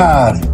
Todd.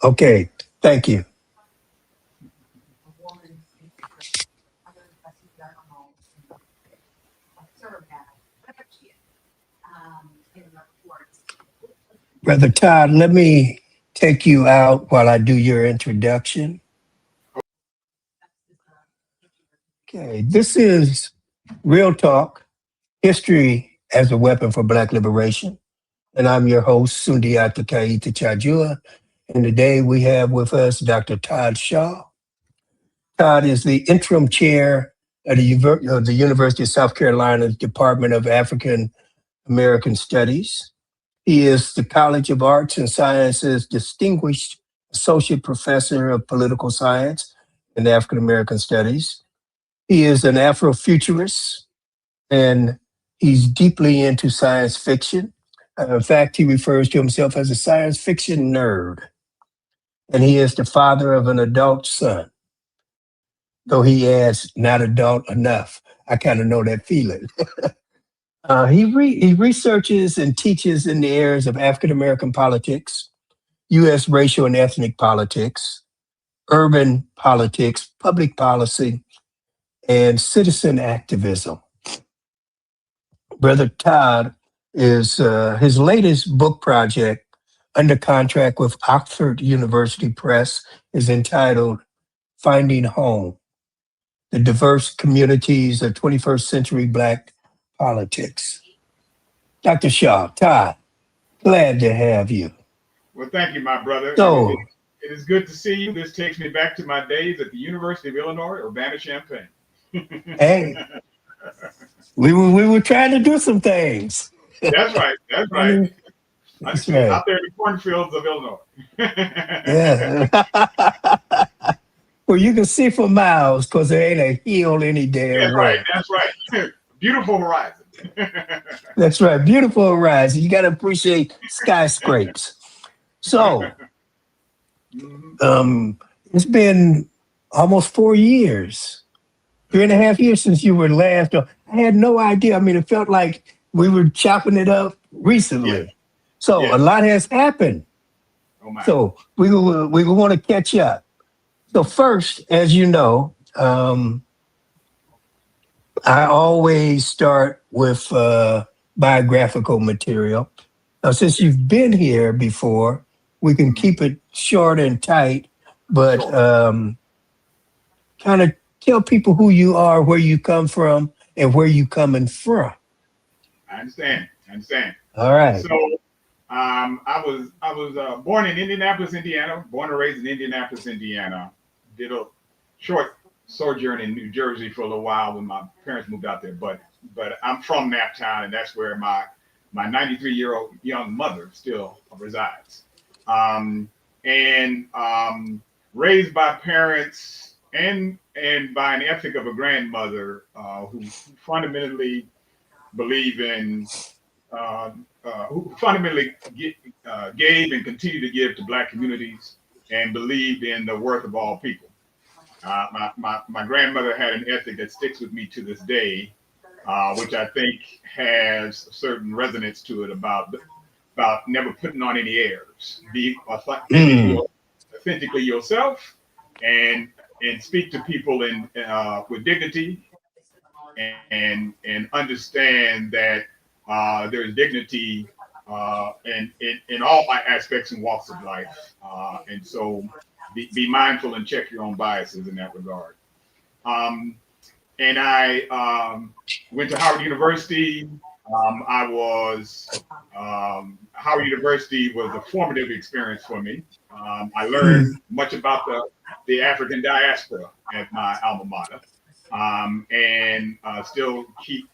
Okay. Thank you. Brother Todd, let me take you out while I do your introduction. Okay. This is Real Talk, History as a Weapon for Black Liberation. And I'm your host, Sundiata Kaita Chajua. And today we have with us Dr. Todd Shaw. Todd is the interim chair of the University of South Carolina's Department of African American Studies. He is the College of Arts and Sciences Distinguished Associate Professor of Political Science and African American Studies. He is an Afrofuturist, and he's deeply into science fiction. In fact, he refers to himself as a science fiction nerd. And he is the father of an adult son, though he adds, not adult enough. I kind of know that feeling. He researches and teaches in the areas of African American politics, U.S. racial and ethnic politics, urban politics, public policy, and citizen activism. Brother Todd is his latest book project under contract with Oxford University Press is entitled Finding Home, the Diverse Communities of 21st Century Black Politics. Dr. Shaw, Todd, glad to have you. Well, thank you, my brother. So, it is good to see you. This takes me back to my days at the University of Illinois, Urbana-Champaign. hey, we were trying to do some things. That's right. That's right. That's right. Out there in the cornfields of Illinois. Yeah. Well, you can see for miles because there ain't a hill any damn That's right. where. That's right. Beautiful horizon. That's right. Beautiful horizon. You got to appreciate skyscrapes. So, Mhm. it's been almost 4 years, 3.5 years since you were last. I had no idea. I mean, it felt like we were chopping it up Yes. recently. So a Yes. lot has happened. Oh my. So we will want to catch up. So first, as you know, I always start with biographical material. Now, since Okay. you've been here before, we can Mhm. keep it short and tight, but Sure. kind of tell people who you are, where you come from, and where you coming from. I understand. I understand. All right. So, I was born in Indianapolis, Indiana. Born and raised in Indianapolis, Indiana. Did a short sojourn in New Jersey for a little while when my parents moved out there. But I'm from Naptown, and that's where my 93-year-old young mother still resides. Um, and raised by parents and by an ethic of a grandmother who fundamentally believe in who fundamentally gave and continue to give to Black communities and believed in the worth of all people. My grandmother had an ethic that sticks with me to this day, which I think has a certain resonance to it about never putting on any airs. Be Mm, authentically yourself, and speak to people with dignity, and understand that there's dignity in all aspects and walks of life. And so be mindful and check your own biases in that regard. Um, and I went to Howard University. Howard University was a formative experience for me. I learned mm, much about the African diaspora at my alma mater, and still keep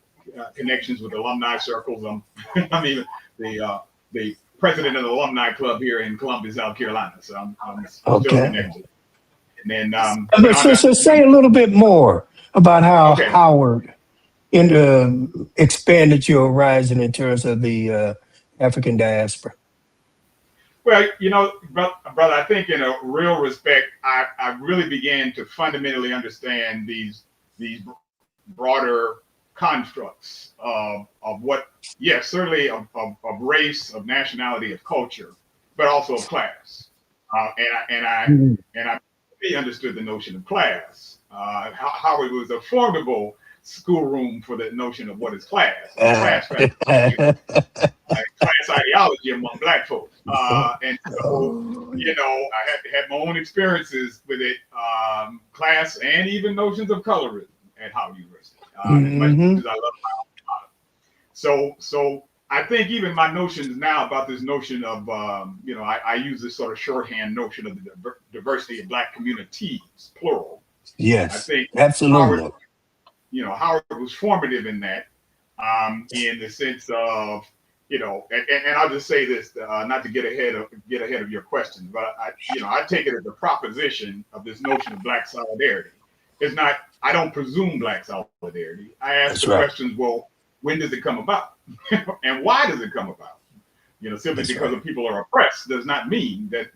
connections with alumni circles. I'm even the president of the alumni club here in Columbia, South Carolina. So I'm still okay. connected. And then But went on to so say a little bit more about how okay. Howard expanded your horizon in terms of the African diaspora. Well, brother, I think in a real respect, I really began to fundamentally understand these broader constructs of what, yes, certainly of race, of nationality, of culture, but also of class. Mm. And I really understood the notion of class. How it was a formidable schoolroom for the notion of what is class and Uh, class stratification, class ideology among Black folks. And so, oh, I had my own experiences with it, class and even notions of colorism at Howard University, as much hmm as I love my own. So I think even my notions now about this notion of, I use this sort of shorthand notion of the diversity of Black communities, plural. I Yes, think Howard, absolutely. Howard was formative in that, in the sense of, and I'll just say this, not to get ahead of your question, but I take it as a proposition of this notion of Black solidarity. It's not, I don't presume Black solidarity. I ask That's the right. questions, well, when does it come about? And why does it come about? Simply That's because right. the people are oppressed does not mean that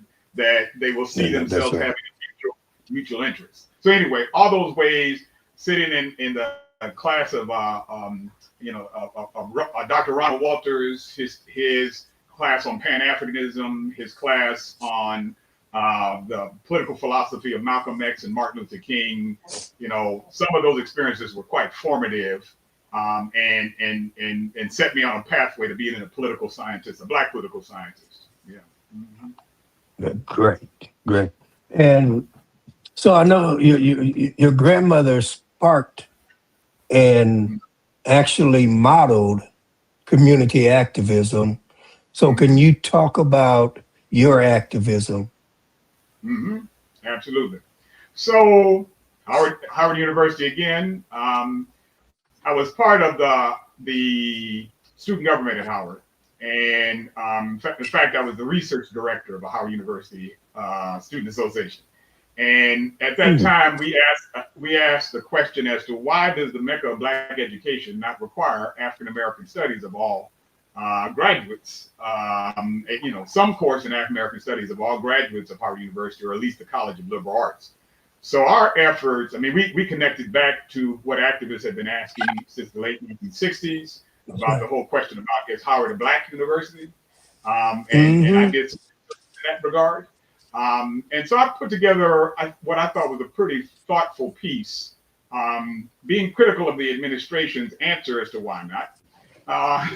they will see Yeah, that's themselves right. having a mutual interest. So anyway, all those ways, sitting in the class of Dr. Ronald Walters, his class on Pan Africanism, his class on the political philosophy of Malcolm X and Martin Luther King. Some of those experiences were quite formative, and set me on a pathway to being a political scientist, a Black political scientist. Yeah. Mm-hmm. Great, great. And so I know your grandmother sparked and actually modeled community activism. So can Mm-hmm. you talk about your activism? Mm-hmm. Absolutely. So Howard University again. I was part of the student government at Howard, And in fact, I was the research director of a Howard University Student Association. And at that time, we asked the question as to why does the Mecca of Black education not require African American studies of all graduates? Some course in African American studies of all graduates of Howard University, or at least the College of Liberal Arts. So our efforts, I mean, we connected back to what activists have been asking since the late 1960s about the whole question about is Howard a Black university? And I did something in that regard. And so I put together what I thought was a pretty thoughtful piece, being critical of the administration's answer as to why not. I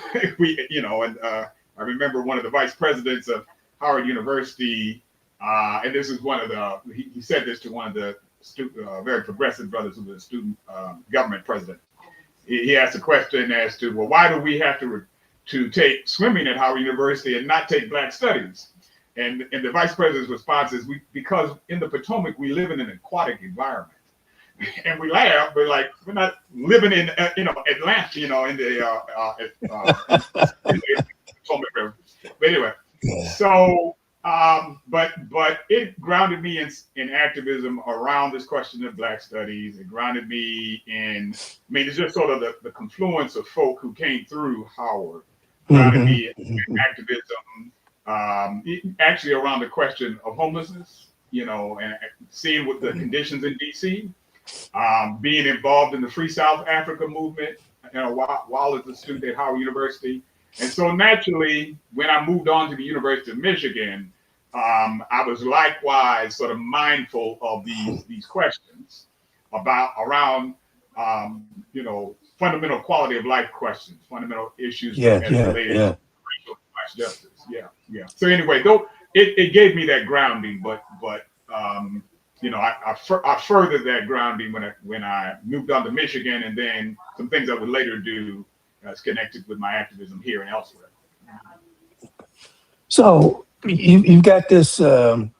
remember one of the vice presidents of Howard University, and this is one of he said this to one of the very progressive brothers who was a student government president. He asked a question as to, well, why do we have to take swimming at Howard University and not take Black studies? And the vice president's response is, because in the Potomac, we live in an aquatic environment. And we laugh, but like, we're not living in, Atlanta, in the Potomac River. But anyway, so, but it grounded me in activism around this question of Black studies. It grounded me it's just sort of the confluence of folk who came through Howard, grounded me in activism, actually around the question of homelessness, and seeing what the conditions in DC, being involved in the Free South Africa movement, while as a student at Howard University. And so naturally, when I moved on to the University of Michigan, I was likewise sort of mindful of these questions around fundamental quality of life questions, fundamental issues related to racial justice. Yeah. So anyway, though it gave me that grounding, but I furthered that grounding when I moved on to Michigan, and then some things I would later do as connected with my activism here and elsewhere. So you've got this. I'm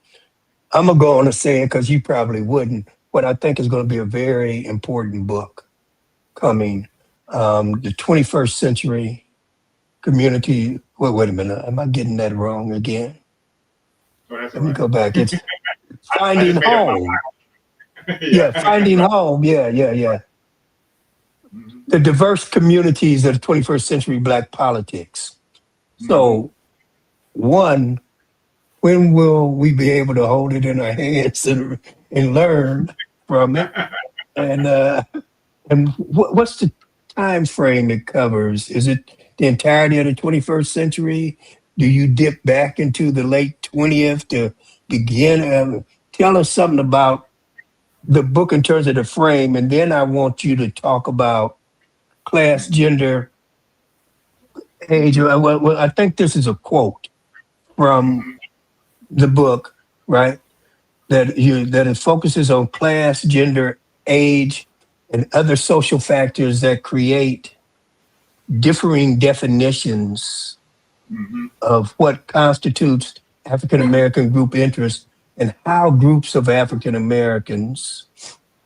gonna go on and say it because you probably wouldn't. What I think is going to be a very important book coming, the 21st century community. Wait a minute. Am I getting that wrong again? Oh, that's Let me right. go back. It's Finding Home. Finding Home. Yeah. Mm-hmm. The diverse communities of the 21st century Black politics. So, one, when will we be able to hold it in our hands and learn from it? And what's the time frame it covers? Is it the entirety of the 21st century? Do you dip back into the late 20th to begin? Tell us something about the book in terms of the frame, and then I want you to talk about class, gender, age. Well, I think this is a quote from the book, right? That it focuses on class, gender, age, and other social factors that create differing definitions of what constitutes African American group interest and how groups of African Americans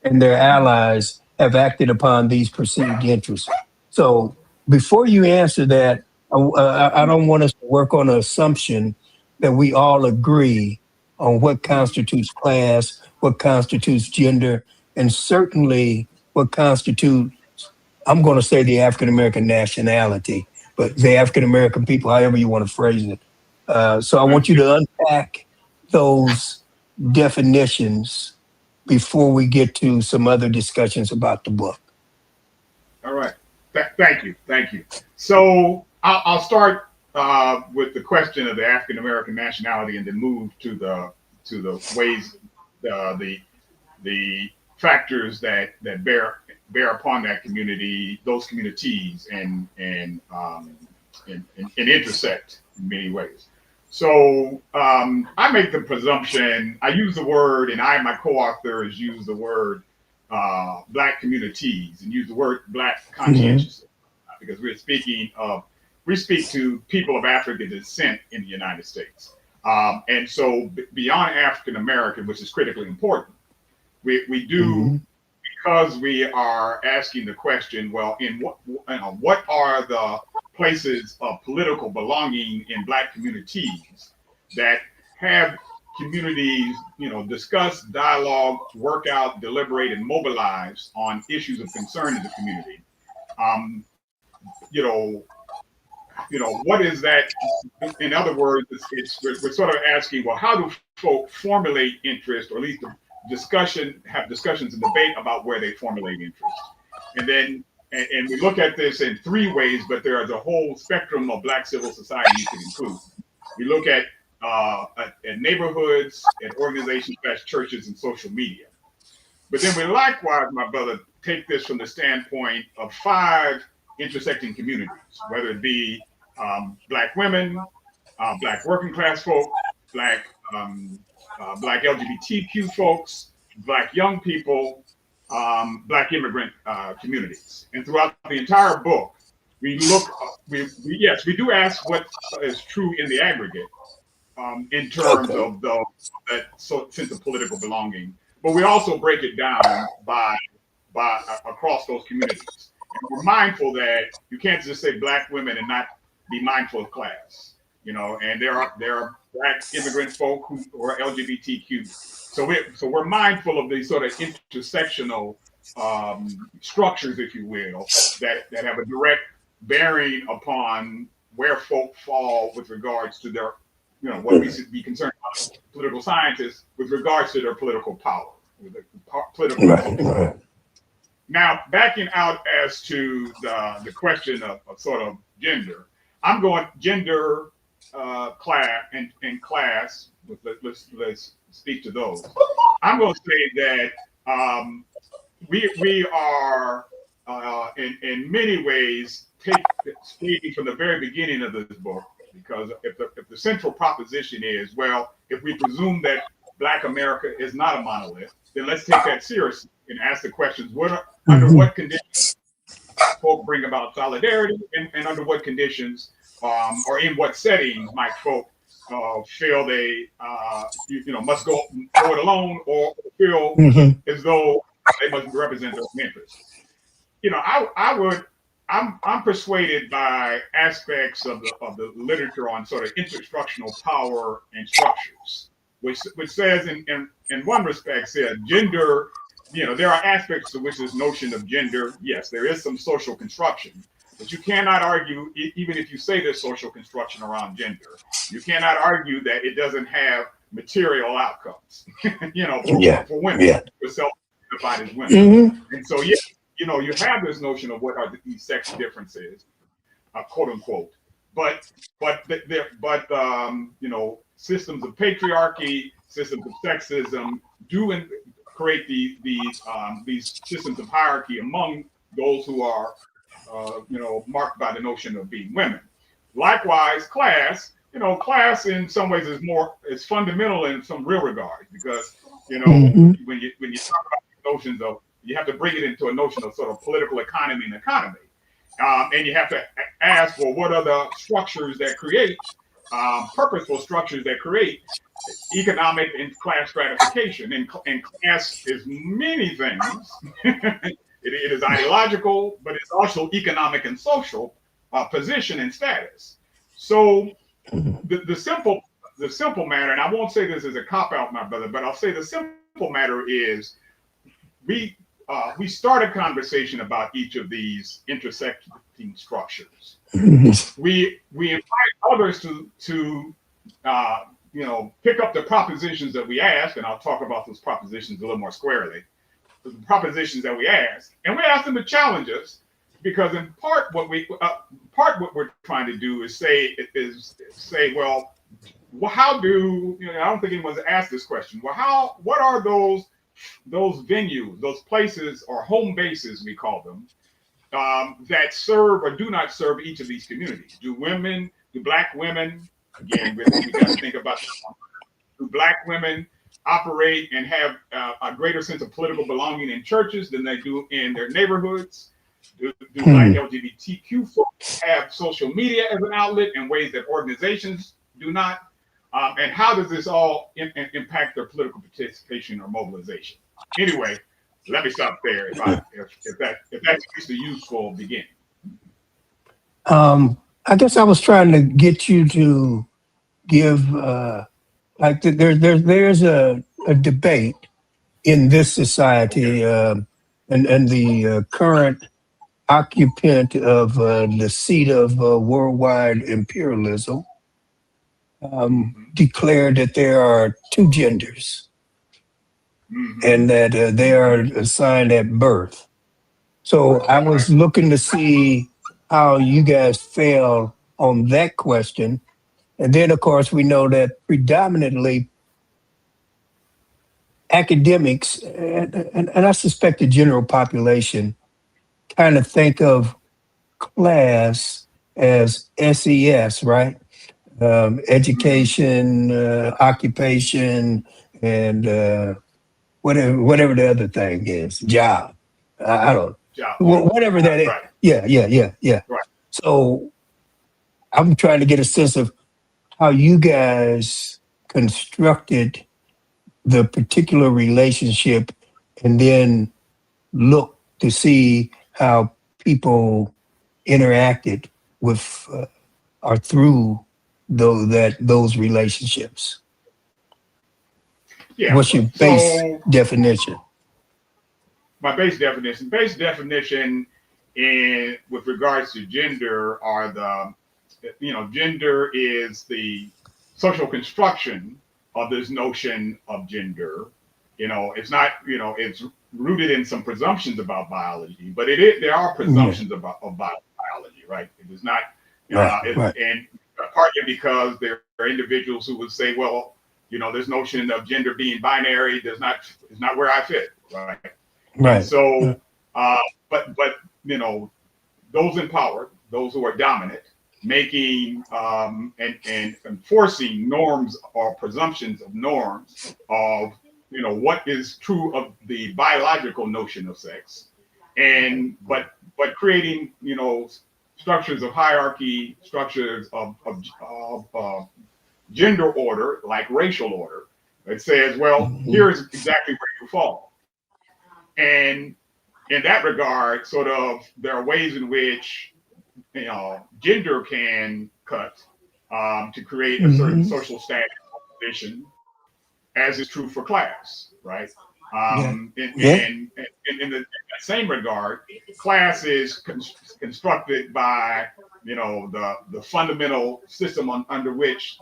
and their allies have acted upon these perceived interests. So before you answer that, I don't want us to work on an assumption that we all agree on what constitutes class, what constitutes gender, and certainly what constitutes, I'm going to say, the African American nationality, but the African American people, however you want to phrase it. So I want you to unpack those definitions before we get to some other discussions about the book. All right. Thank you. So I'll start with the question of the African American nationality, and then move to the ways, the factors that bear upon that community, those communities, and intersect in many ways. So I make the presumption, I use the word, and my co-authors use the word Black communities, and use the word Black conscientiousness, because we speak to people of African descent in the United States. And so beyond African American, which is critically important, we do, because we are asking the question, well, in what are the places of political belonging in Black communities that have communities, discuss, dialogue, work out, deliberate, and mobilize on issues of concern in the community. Um, you know, what is that? In other words, we're sort of asking, well, how do folk formulate interest, or at least have discussions and debate about where they formulate interest? And then, and we look at this in three ways, but there is a whole spectrum of Black civil society you can include. We look at neighborhoods, at organizations, churches, and social media. But then we likewise, my brother, take this from the standpoint of 5 intersecting communities, whether it be Black women, Black working class folk, Black LGBTQ folks, Black young people, Black immigrant communities. And throughout the entire book, we do ask what is true in the aggregate in terms of that sense of political belonging, but we also break it down by across those communities. And we're mindful that you can't just say Black women and not be mindful of class, and there are Black immigrant folk who are LGBTQ. So we're mindful of these sort of intersectional structures, if you will, that have a direct bearing upon where folk fall with regards to their, what we should be concerned about political scientists with regards to their political power, with the political right. Now, backing out as to the question of sort of gender, I'm going gender, class, and class. Let's speak to those. I'm going to say that we are in many ways speaking from the very beginning of this book, because if the central proposition is, well, if we presume that Black America is not a monolith, then let's take that seriously and ask the questions: under what conditions folk bring about solidarity, and under what conditions, or in what settings might folk feel they must go it alone, or feel as though they must represent their own interests. I'm persuaded by aspects of the literature on sort of instructional power and structures, which says in one respect says gender. There are aspects to which this notion of gender, yes, there is some social construction, but you cannot argue, even if you say there's social construction around gender, you cannot argue that it doesn't have material outcomes, for women, for self-identified as women. And so, you have this notion of what are these sex differences, quote unquote, but systems of patriarchy, systems of sexism do create these systems of hierarchy among those who are, marked by the notion of being women. Likewise, class, class in some ways is fundamental in some real regards, because, when you talk about notions of, you have to bring it into a notion of sort of political economy and economy. And you have to ask, well, what are the structures that create, purposeful structures that create economic and class stratification? And class is many things. It is ideological, but it's also economic and social position and status. So the simple matter, and I won't say this as a cop-out, my brother, but I'll say the simple matter is we start a conversation about each of these intersecting structures. We invite others to pick up the propositions that we ask, and I'll talk about those propositions a little more squarely. The propositions that we ask, and we ask them to challenge us, because in part what we're trying to do is say, well, how do I don't think anyone's asked this question. Well, what are those venues, those places, or home bases, we call them, that serve or do not serve each of these communities? Do Black women, again, we got to think about this. Do Black women operate and have a greater sense of political belonging in churches than they do in their neighborhoods? Do Black LGBTQ folks have social media as an outlet in ways that organizations do not? And how does this all impact their political participation or mobilization? Anyway, let me stop there if that's at least a useful beginning. I guess I was trying to get you to give there's a debate in this Okay. society, and the current occupant of the seat of worldwide imperialism Mm-hmm. declared that there are two genders Mm-hmm. and that they are assigned at birth. So I Right. was looking to see how you guys fell on that question. And then, of course, we know that predominantly academics, and I suspect the general population, kind of think of class as SES, right? Mm-hmm. Education, occupation, and whatever the other thing is, job. I don't, Job. Yeah. whatever that is. Right. Yeah, yeah, yeah, yeah. Right. So I'm trying to get a sense of how you guys constructed the particular relationship and then look to see how people interacted with or through those relationships. Yeah. What's your base So definition? my base definition in with regards to gender are gender is the social construction of this notion of gender. It's not, it's rooted in some presumptions about biology, but there are Yeah, presumptions of biology, right? It is not, right, right, and partly because there are individuals who would say, well, this notion of gender being binary is not where I fit, right? And right. so, uh, but those in power, those who are dominant, making and enforcing norms or presumptions of norms of what is true of the biological notion of sex, and but creating structures of hierarchy, structures of gender order like racial order that says, well, Mhm. here is exactly where you fall. And in that regard, sort of, there are ways in which gender can cut to create a certain Mhm. social status position, as is true for class, right? Yeah, In, yeah. in, in that same regard, class is constructed by the fundamental system under which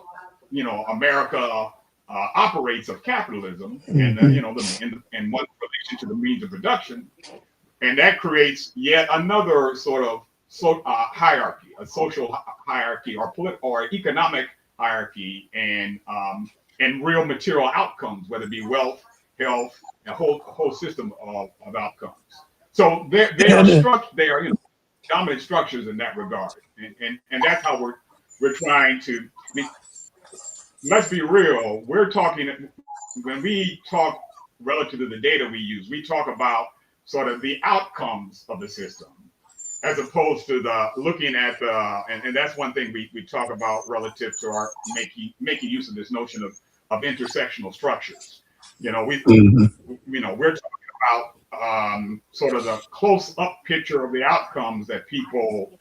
America operates of capitalism, and Mhm. and one's relation to the means of production, and that creates yet another sort of hierarchy, a social hierarchy, or or economic hierarchy, and real material outcomes, whether it be wealth, health, a whole system of outcomes. So And, they are dominant structures in that regard, and that's how we're trying to. I mean, let's be real. We're talking when we talk relative to the data we use. We talk about sort of the outcomes of the system, as opposed to the looking at and that's one thing we talk about relative to our making use of this notion of intersectional structures. You know, we mhm. we're talking about sort of the close up picture of the outcomes that people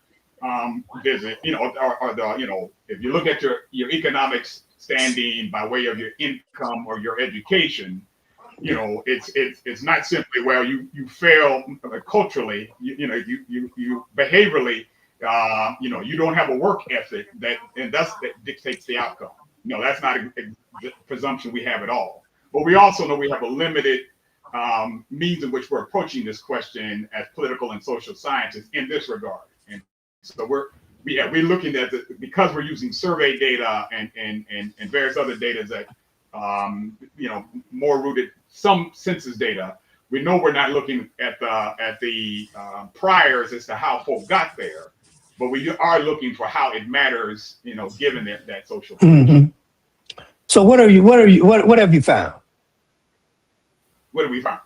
visit. Or the if you look at your economics standing by way of your income or your education, it's not simply, well, you fail culturally, you behaviorally, you don't have a work ethic that dictates the outcome. No, that's not a presumption we have at all. But we also know we have a limited means in which we're approaching this question as political and social scientists in this regard. And so we're looking at because we're using survey data and various other data that more rooted, some census data. We know we're not looking at the priors as to how folk got there, but we are looking for how it matters, given that social condition. Mhm. So what have you found? What do we find?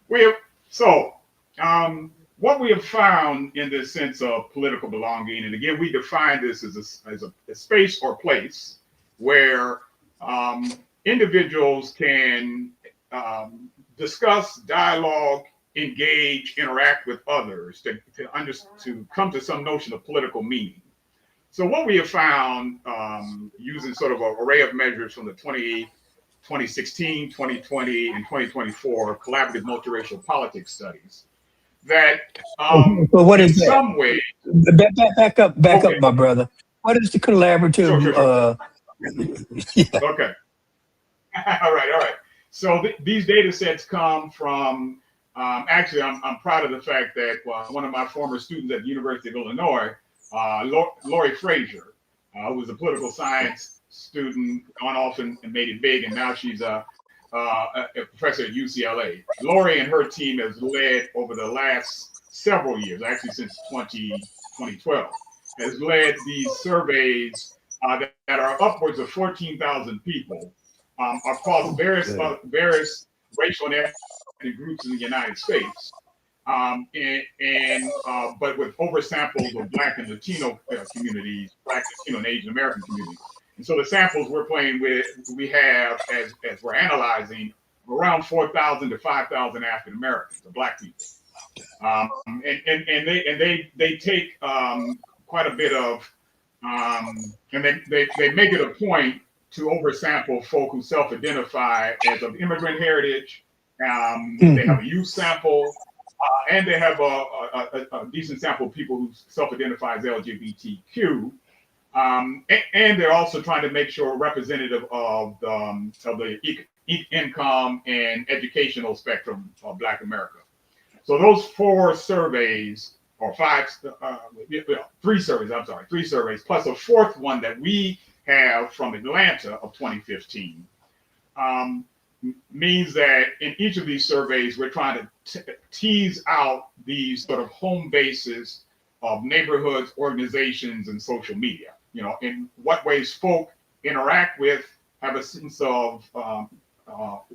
We have so what we have found in this sense of political belonging, and again, we define this as a space or place where individuals can discuss, dialogue, engage, interact with others to come to some notion of political meaning. So what we have found using sort of an array of measures from the 2016, 2020, and 2024 collaborative multiracial politics studies that So what in is that? some way, Back okay, up, my brother. What is the sure, collaborative? sure, sure. Yeah. Okay. All right, all right. So these data sets come from, actually, I'm proud of the fact that one of my former students at the University of Illinois, Lori Frazier, who was a political science student, gone off and made it big, and now she's a professor at UCLA. Lori and her team has led over the last several years, actually since 2012, has led these surveys that are upwards of 14,000 people across various racial and ethnic groups in the United States, but with oversamples of Black and Latino communities, Black, Latino, and Asian American communities. And so the samples we have as we're analyzing around 4,000 to 5,000 African Americans or Black people, and they take quite a bit of, and they make it a point to oversample folk who self-identify as of immigrant heritage. They have a youth sample, and they have a decent sample of people who self-identify as LGBTQ. And they're also trying to make sure representative of the income and educational spectrum of Black America. So those four surveys, or three surveys, plus a fourth one that we have from Atlanta of 2015, means that in each of these surveys, we're trying to tease out these sort of home bases of neighborhoods, organizations, and social media. In what ways folk interact with, have a sense of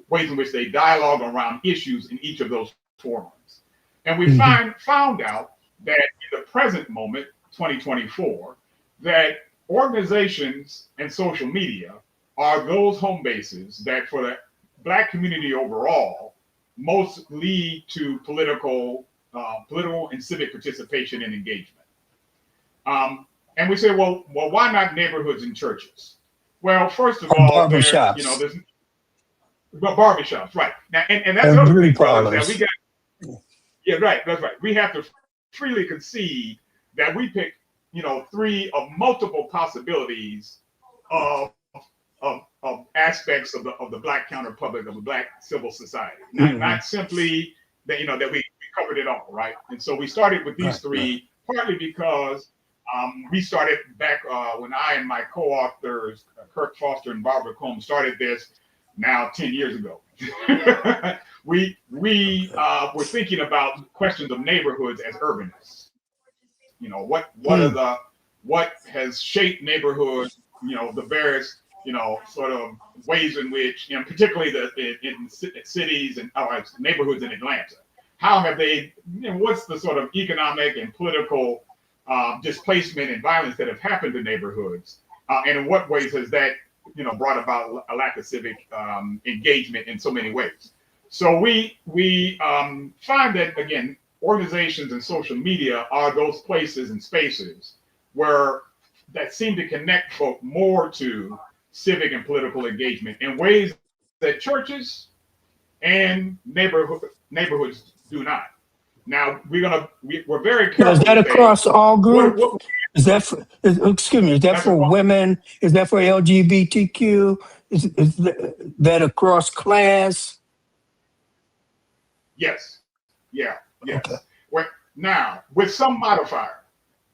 ways in which they dialogue around issues in each of those forums. And we found out that in the present moment, 2024, that organizations and social media are those home bases that for the Black community overall most lead to political and civic participation and engagement. And we say, well, why not neighborhoods and churches? Well, first of all, there's barbershops, right? Now, and that's another thing, brothers, that we got. Yeah, right. That's right. We have to freely concede that we pick, three of multiple possibilities of aspects of the Black counterpublic, of the Black civil society. Not simply that that we covered it all, right? And so we started with these three, partly because we started back when I and my co-authors, Kirk Foster and Barbara Combs, started this now 10 years ago. we were thinking about questions of neighborhoods as urbanists. What has shaped neighborhoods, the various, sort of ways in which, particularly in cities and neighborhoods in Atlanta, how have they, what's the sort of economic and political displacement and violence that have happened to neighborhoods, and in what ways has that brought about a lack of civic engagement in so many ways. So we find that, again, organizations and social media are those places and spaces that seem to connect folk more to civic and political engagement in ways that churches and neighborhoods do not. Now we're very careful. Now, is that across all groups? Is that excuse me? Is that for women? Is that for LGBTQ? Is that across class? Yes. Yeah. Yes. Okay. Now, with some modifier,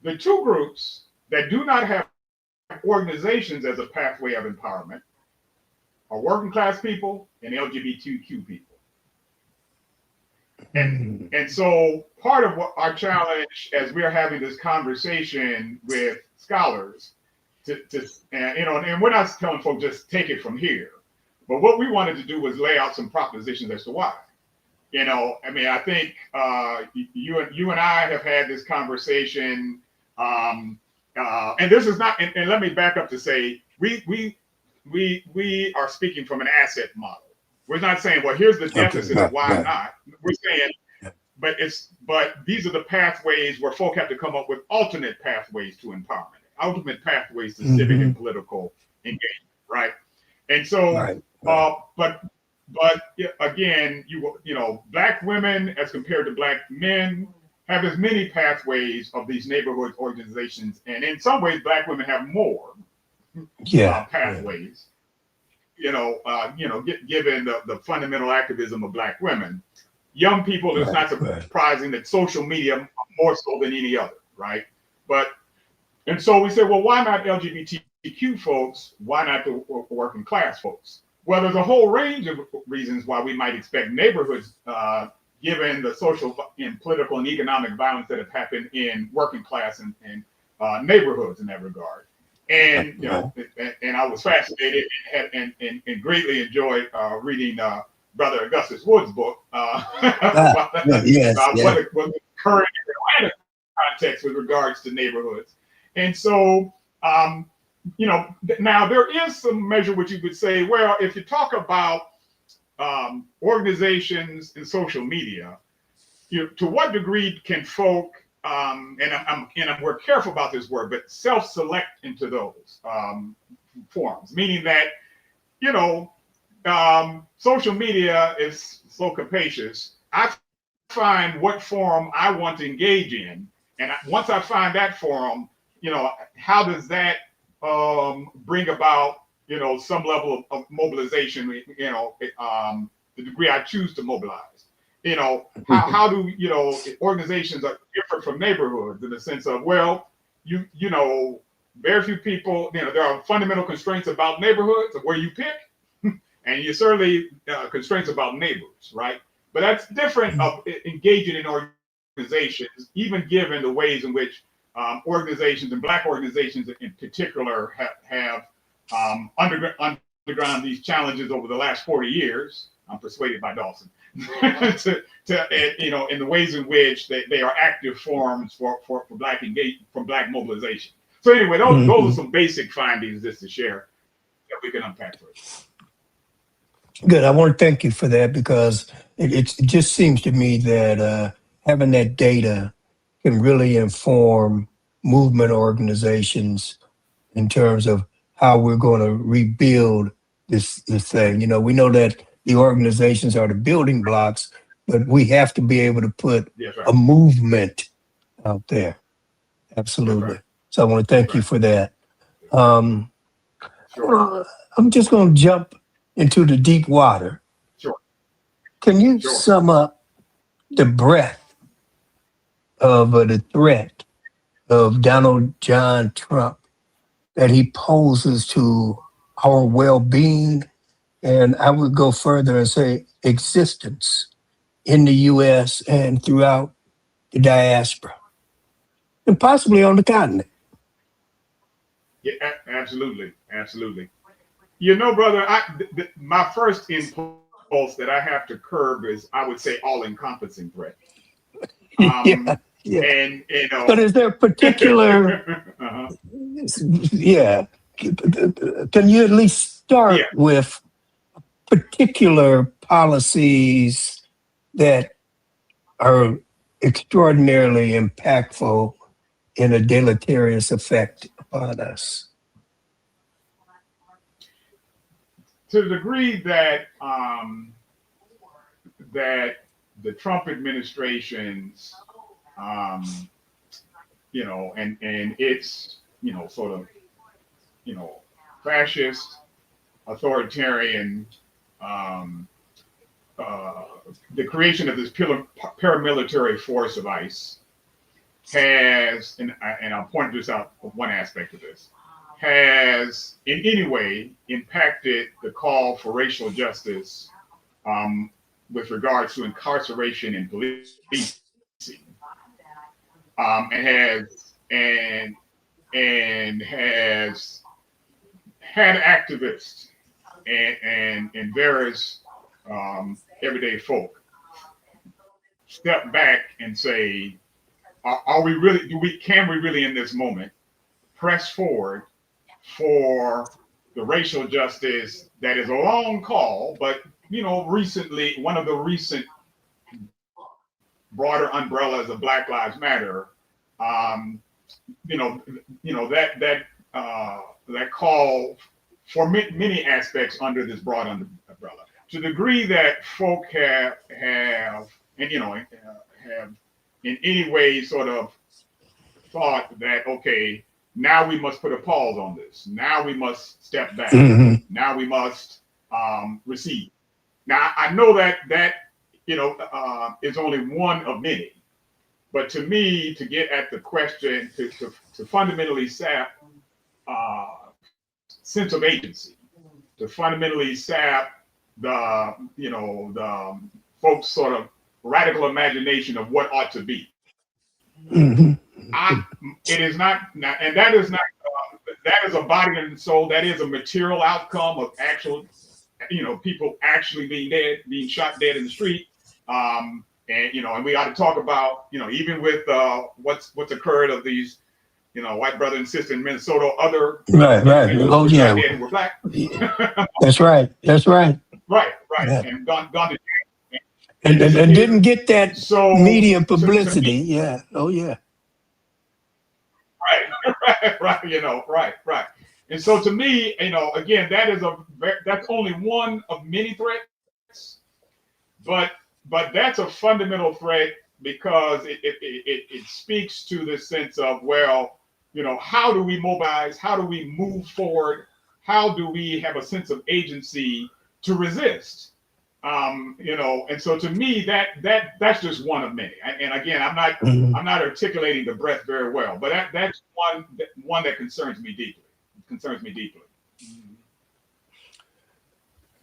the two groups that do not have organizations as a pathway of empowerment are working class people and LGBTQ people. And so part of what our challenge as we're having this conversation with scholars and we're not telling folks just take it from here, but what we wanted to do was lay out some propositions as to why. I think you and I have had this conversation, and this is not. And let me back up to say we are speaking from an asset model. We're not saying, well, here's the deficit of why not. We're saying, but these are the pathways where folk have to come up with alternate pathways to empowerment, ultimate pathways to civic and political engagement, right? And so, Right. Right. but again, black women as compared to black men have as many pathways of these neighborhood organizations, and in some ways, black women have more Yeah. pathways. Given the fundamental activism of black women, young people, it's not Right. surprising that social media more so than any other, right? And so we said, well, why not LGBTQ folks? Why not the working class folks? Well, there's a whole range of reasons why we might expect neighborhoods, given the social and political and economic violence that have happened in working class and neighborhoods in that regard. And and I was fascinated and greatly enjoyed reading Brother Augustus Wood's book about what current Atlanta context with regards to neighborhoods. And so, now there is some measure which you could say, well, if you talk about organizations and social media, to what degree can folk, we're careful about this word, but self-select into those forums, meaning that, social media is so capacious. I find what forum I want to engage in, and once I find that forum, how does that bring about, some level of mobilization, the degree I choose to mobilize. How do, organizations are different from neighborhoods in the sense of, well, very few people, there are fundamental constraints about neighborhoods of where you pick, and you certainly constraints about neighbors, right? But that's different of engaging in organizations, even given the ways in which organizations and black organizations in particular have undergone these challenges over the last 40 years. I'm persuaded by Dawson in the ways in which they are active forums for black engagement, for black mobilization. So anyway, those are some basic findings just to share that we can unpack for you. Good. I want to thank you for that because it just seems to me that having that data can really inform movement organizations in terms of how we're going to rebuild this thing. We know that the organizations are the building blocks, but we have to be able to put a movement out there. Absolutely. Right. So I want to thank you for that. Sure. I'm just going to jump into the deep water. Sure. Can you sum up the breadth of the threat of Donald John Trump that he poses to our well-being, and I would go further and say existence in the U.S. and throughout the diaspora, and possibly on the continent? Yeah, absolutely. Brother, my first impulse that I have to curb is, I would say, all-encompassing threat. Yeah. And but is there a particular can you at least start with particular policies that are extraordinarily impactful in a deleterious effect upon us? To the degree that the Trump administration's and its sort of fascist, authoritarian, the creation of this paramilitary force of ICE has, and I'll point this out, one aspect of this, has in any way impacted the call for racial justice with regards to incarceration and policing, and has had activists and various everyday folk step back and say, can we really in this moment press forward for the racial justice that is a long call, but recently, one of the recent broader umbrellas of Black Lives Matter you know, that call for many aspects under this broad umbrella. To the degree that folk have and have in any way sort of thought that, okay, now we must put a pause on this. Now we must step back. Mhm. Now we must recede. Now I know that is only one of many, but to me, to get at the question, to fundamentally sap sense of agency, to fundamentally sap the folks' sort of radical imagination of what ought to be. Mhm. It is not, and that is not. That is a body and soul. That is a material outcome of actual, people actually being shot dead in the street. And we ought to talk about, even with what's occurred of these, white brother and sister in Minnesota, other Right. individuals Oh who were shot yeah. dead who were black. That's right. Right, Yeah. and gone to And didn't get that so media to me, publicity. Yeah. Oh yeah. right. And so to me, again, that's only one of many threats, but that's a fundamental threat because it speaks to this sense of, well, how do we mobilize? How do we move forward? How do we have a sense of agency to resist? And so to me, that's just one of many. And again, Mhm. I'm not articulating the breadth very well, but that's one that concerns me deeply.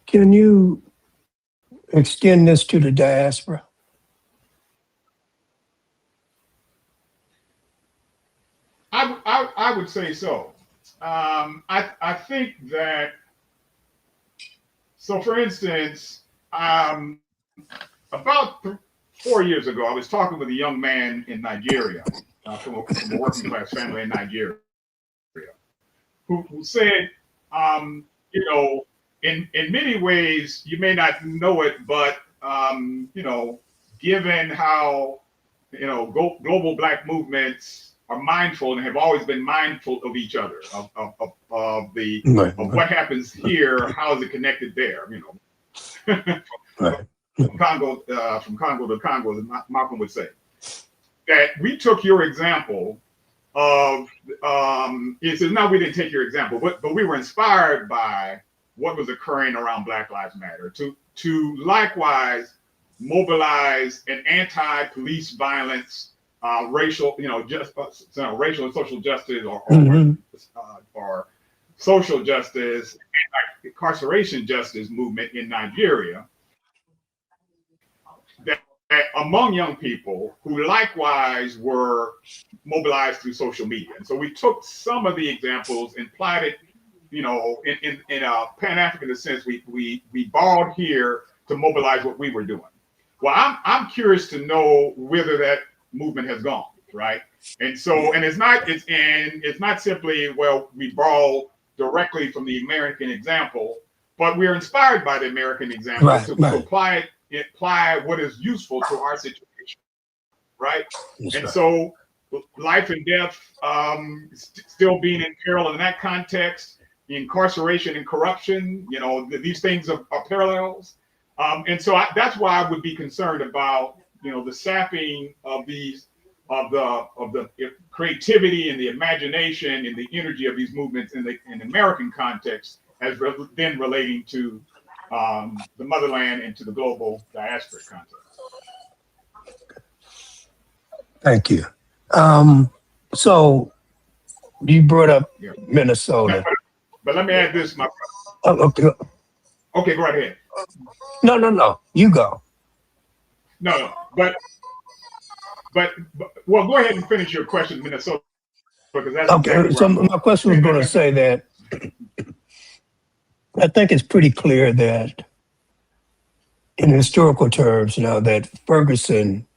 Can you extend this to the diaspora? I would say so. I think that, so for instance, about 4 years ago, I was talking with a young man in Nigeria, from a working class family in Nigeria, who said, in many ways, you may not know it, but given how global Black movements are mindful and have always been mindful of each other, Right. of what happens here, how is it connected there, Right. from Congo to Congo, as Malcolm would say. That we took your example of, it says, no, we didn't take your example, but we were inspired by what was occurring around Black Lives Matter to likewise mobilize an anti-police violence, racial, racial and social justice, Mhm. or social justice, incarceration justice movement in Nigeria, that among young people who likewise were mobilized through social media. And so we took some of the examples and applied it, in a Pan-African sense. We borrowed here to mobilize what we were doing. Well, I'm curious to know whether that movement has gone, right? And so, and it's not simply, well, we borrow directly from the American example, but we're inspired by the American example Right. to apply what is useful to our situation, right? That's And right. so life and death still being in peril in that context, incarceration and corruption, these things are parallels. And so that's why I would be concerned about, the sapping of the creativity and the imagination and the energy of these movements in the American context, as then relating to the motherland and to the global diasporic context. Thank you. So you brought up Yeah. Minnesota. But let me add this, my Okay. okay, go right ahead. No. You go. No, but well, go ahead and finish your question, Minnesota, because that's Okay. exactly where So I'm going. my question was going to say that I think it's pretty clear that in historical terms now that Ferguson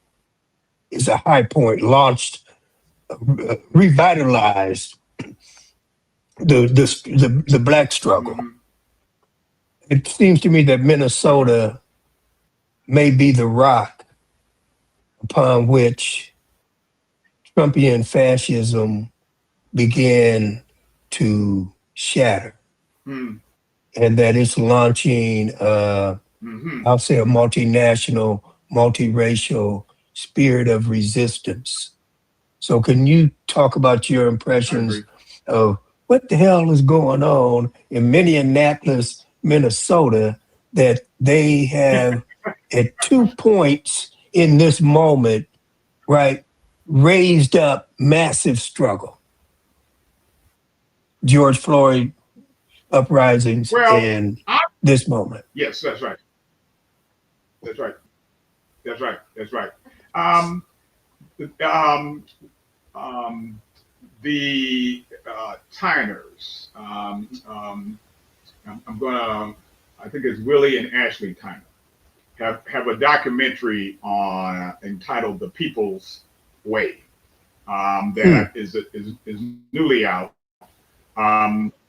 is a high point, launched, revitalized the Black struggle. Mhm. It seems to me that Minnesota may be the rock upon which Trumpian fascism began to shatter, Mm. and that it's launching, Mm-hmm. I'll say, a multinational, multiracial spirit of resistance. So, can you talk about your I impressions agree. of what the hell is going on in Minneapolis, Minnesota, that they have at 2 points in this moment, right, raised up massive struggle? George Floyd uprisings Well, and this moment. yes, that's right. That's right. That's right. That's right. Um, um, um, the Tyners. I'm gonna. I think it's Willie and Ashley Tyner have a documentary on entitled "The People's Way" Hmm. that is newly out.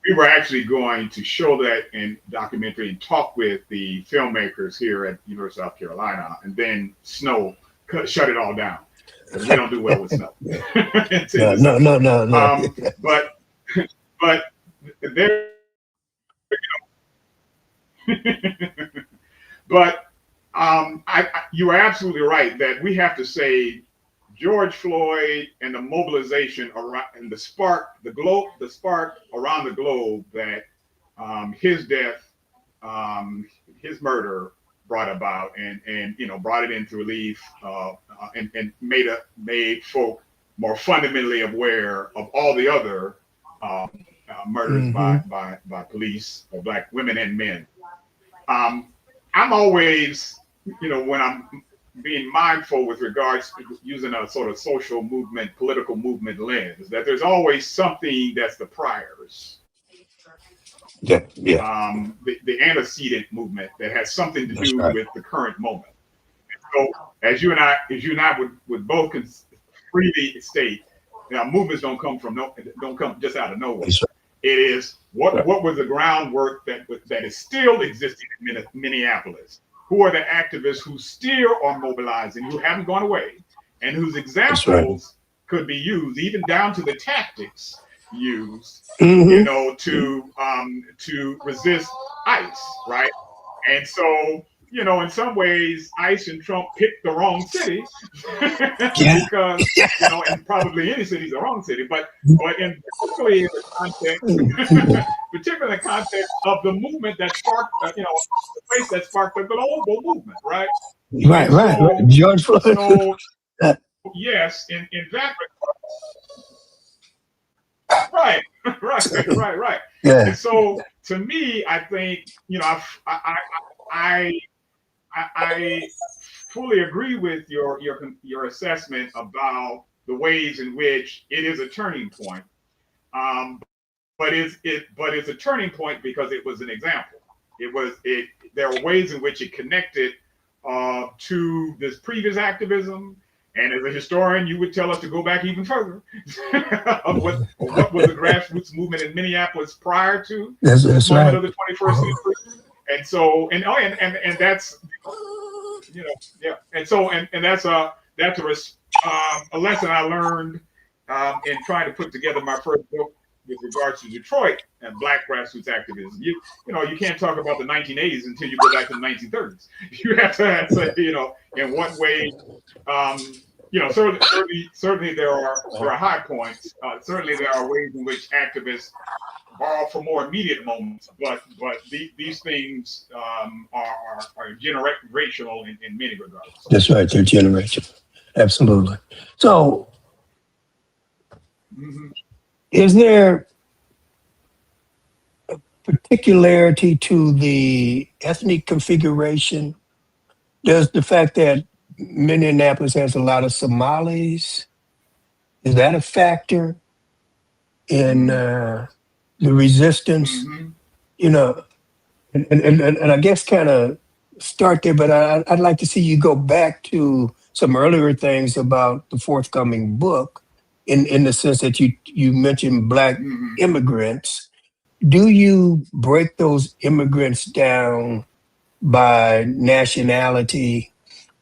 We were actually going to show that in documentary and talk with the filmmakers here at University of South Carolina, and then snow shut it all down because we don't do well with snow in No, the no, South. no, no, no. But but there, but you are absolutely right that we have to say George Floyd and the mobilization around and the spark around the globe that his death, um, his murder brought about, and brought it into relief, and made folk more fundamentally aware of all the other murders Hmm. by police of black women and men. Um, I'm always, when I'm being mindful with regards to using a sort of social movement, political movement lens, that there's always something that's the priors, Yeah, yeah, the antecedent movement that has something to that's do right. with the current moment. So as you and I would both freely state, now movements don't come just out of nowhere. That's It is right. what was the groundwork that is still existing in Minneapolis. Who are the activists who still are mobilizing, who haven't gone away, and whose That's right. examples could be used, even down to the tactics used, Hmm. to resist ICE, right? And so, in some ways, ICE and Trump picked the wrong city Yeah. because, and probably any city is the wrong city, but particularly in the context, particularly in the context of the movement that sparked, the place that sparked the global movement, right? Right, And right, right. so, George Floyd. so Uh, yes, in that, right, right. And yeah, so, to me, I think, I I fully agree with your assessment about the ways in which it is a turning point. Um, but it's a turning point because it was an example. It. There are ways in which it connected to this previous activism. And as a historian, you would tell us to go back even further of what was the grassroots movement in Minneapolis prior to this that's moment right. of the 21st century. And so, and that's, yeah. And so, and a lesson I learned in trying to put together my first book with regards to Detroit and Black grassroots activism. You can't talk about the 1980s until you go back to the 1930s. You have to say, in what way. Certainly there are high points. Certainly there are ways in which activists borrow from more immediate moments, but these things are generational in many regards. That's right. Their generation. Absolutely. So, Mm-hmm. is there particularity to the ethnic configuration? Does the fact that Minneapolis has a lot of Somalis, is that a factor in the resistance? Mm-hmm. You know, and I guess kind of start there, but I'd like to see you go back to some earlier things about the forthcoming book, in the sense that you mentioned Black Mm-hmm. immigrants. Do you break those immigrants down by nationality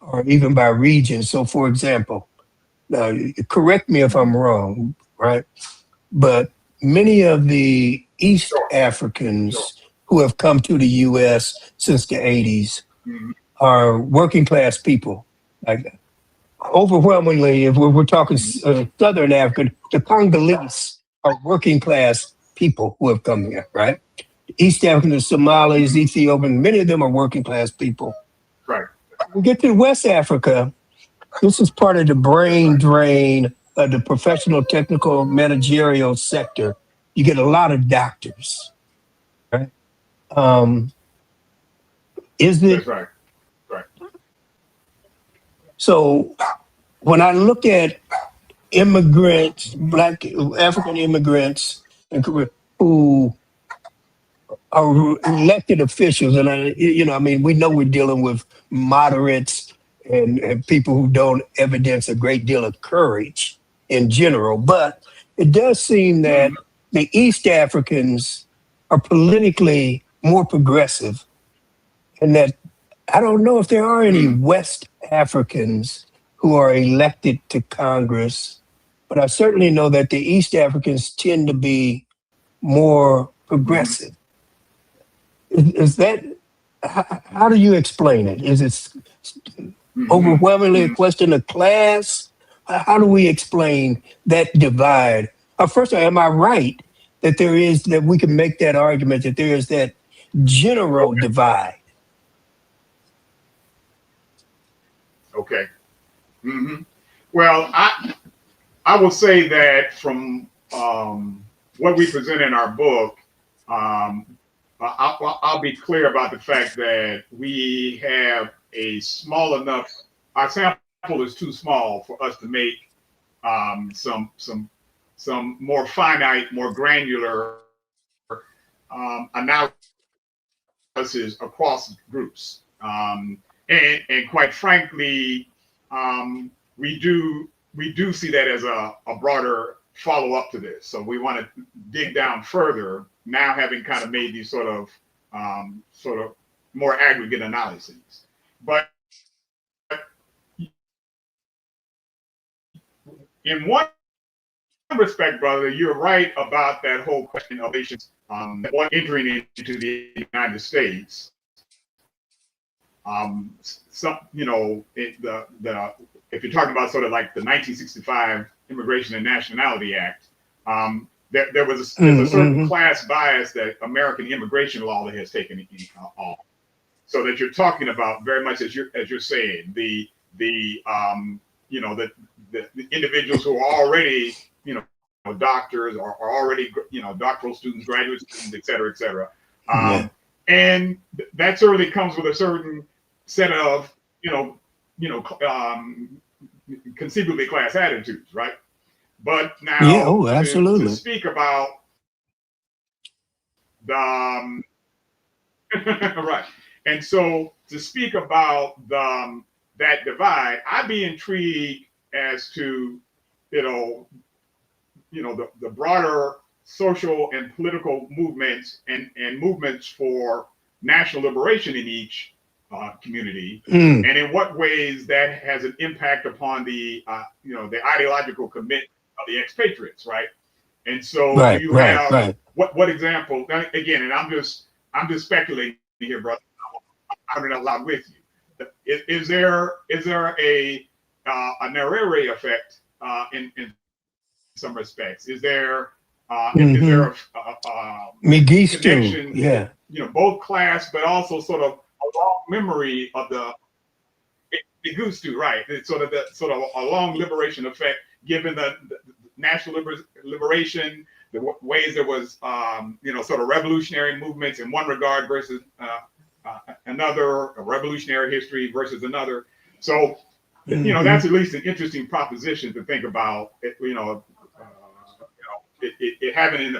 or even by region? So, for example, Now, correct me if I'm wrong, right? But many of the East Sure, sure. Africans who have come to the U.S. since the 80s Mhm. are working class people. Like overwhelmingly, if we're talking Southern African, the Congolese are working class people who have come here, right? East African, the Somalis, Mhm. Ethiopian, many of them are working class people. Right. We get to West Africa, this is part of the That's brain right. drain of the professional, technical, managerial sector. You get a lot of doctors, right? Um, is it That's right. Right. so? When I look at immigrants, Black African immigrants, and who are elected officials, and I mean, we know we're dealing with moderates and people who don't evidence a great deal of courage in general, but it does seem that Mhm. the East Africans are politically more progressive, and that I don't know if there are any Mhm. West Africans who are elected to Congress, but I certainly know that the East Africans tend to be more Mhm. progressive. Is that how do you explain it? Is it Mhm. overwhelmingly a Mhm. question of class? How do we explain that divide? First of all, am I right that there is that we can make that argument that there is that general Okay. divide? Okay. Mhm. Well, I will say that from what we present in our book, um, I'll be clear about the fact that we have a small enough. Our sample is too small for us to make some more finite, more granular analysis across groups. And quite frankly, we do see that as a broader follow up to this. So we want to dig down further now, having kind of made these sort of more aggregate analyses. But in one respect, brother, you're right about that whole question of nations entering into the United States. Some, the if you're talking about sort of like the 1965 Immigration and Nationality Act, there's a certain Mm-hmm. class bias that American immigration law that has taken on. So that you're talking about very much as you're saying the the individuals who are already doctors or already doctoral students, graduate students, et cetera, et cetera. Yeah. Um, and that certainly comes with a certain set of you know you know conceivably class attitudes, right? But Yeah. now Oh, to absolutely. speak about the right, and so to speak about that divide, I'd be intrigued as to you know the broader social and political movements and movements for national liberation in each community, Mm, and in what ways that has an impact upon the ideological commitment of the expatriates, right? And so, do right. you Right. have Right. what example? Again, and I'm just speculating here, brother. I'm it out loud with you. Is there a Nerere effect in some respects? Is there Mm-hmm. a McGeestu. connection with Yeah. both class, but also sort of a long memory of the goose stew, right? It's sort of a long liberation effect, given the national liberation, the ways there was sort of revolutionary movements in one regard versus another, a revolutionary history versus another. So Mm-hmm. that's at least an interesting proposition to think about. It having an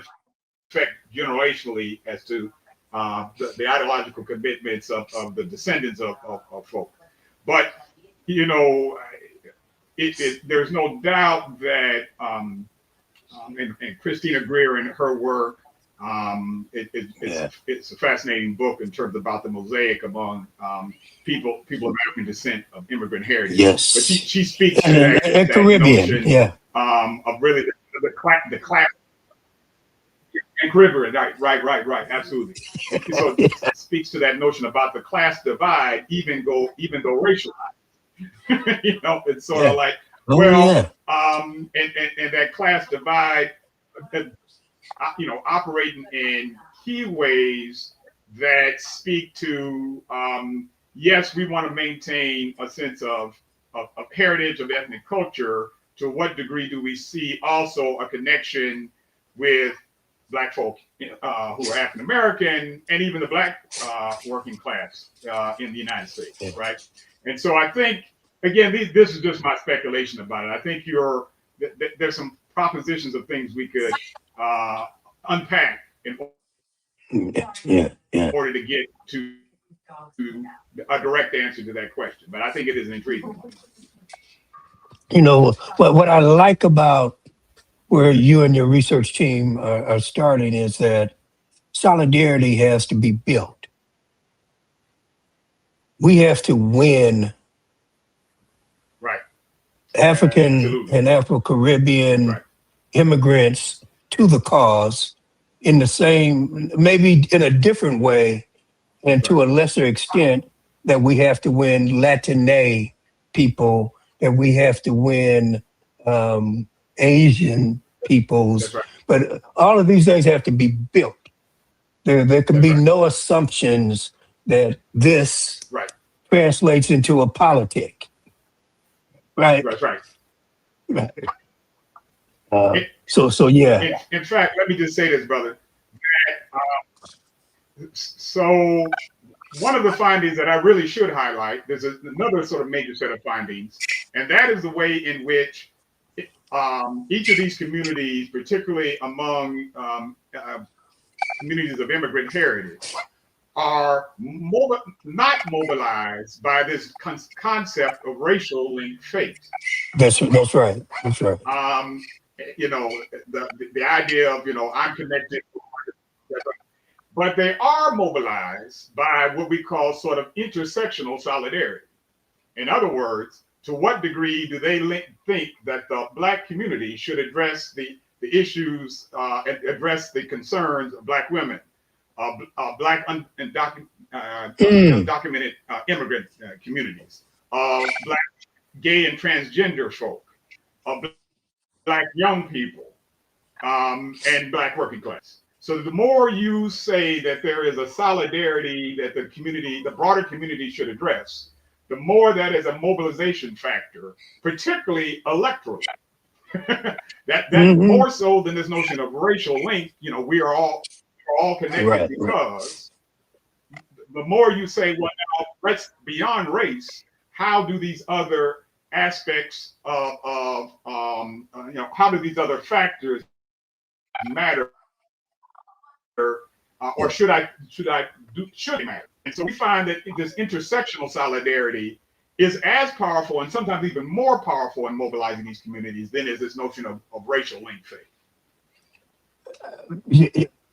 effect generationally as to the ideological commitments of the descendants of folk. But you know, there's no doubt that and Christina Greer in her work It's a fascinating book in terms about the mosaic among people of African descent of immigrant heritage. But Yes. she speaks to And that Caribbean. notion Yeah. of really the class and Caribbean. Right. Absolutely. So it speaks to that notion about the class divide, even though racialized. It's sort of like, and that class divide, operating in key ways that speak to, yes, we want to maintain a sense of heritage, of ethnic culture. To what degree do we see also a connection with Black folk who are African American, and even the Black working class in the United States, right? And so I think, again, this is just my speculation about it. I think there's some propositions of things we could unpack in order to get to a direct answer to that question. But I think it is an intriguing one. What I like about where you and your research team are starting is that solidarity has to be built. We have to win right. African and Afro-Caribbean immigrants to the cause in the same, maybe in a different way, and to a lesser extent, that we have to win Latine people, that we have to win Asian peoples. But all of these things have to be built. There can be no assumptions that this translates into a politic. Right. So yeah. In fact, let me just say this, brother. So one of the findings that I really should highlight, there's another sort of major set of findings, and that is the way in which each of these communities, particularly among communities of immigrant heritage, are not mobilized by this concept of racial linked fate. That's right. The idea of I'm connected, but they are mobilized by what we call sort of intersectional solidarity. In other words, to what degree do they think that the Black community should address the issues, address the concerns of Black women, Black undocumented immigrant communities, Black gay and transgender folk, Black young people, and Black working class. So the more you say that there is a solidarity that the broader community should address, the more that is a mobilization factor, particularly electoral. that more so than this notion of racial link. We're all connected because the more you say, well, now let's beyond race, how do these other aspects of how do these other factors matter, or should they matter? And so we find that this intersectional solidarity is as powerful and sometimes even more powerful in mobilizing these communities than is this notion of racial link fate.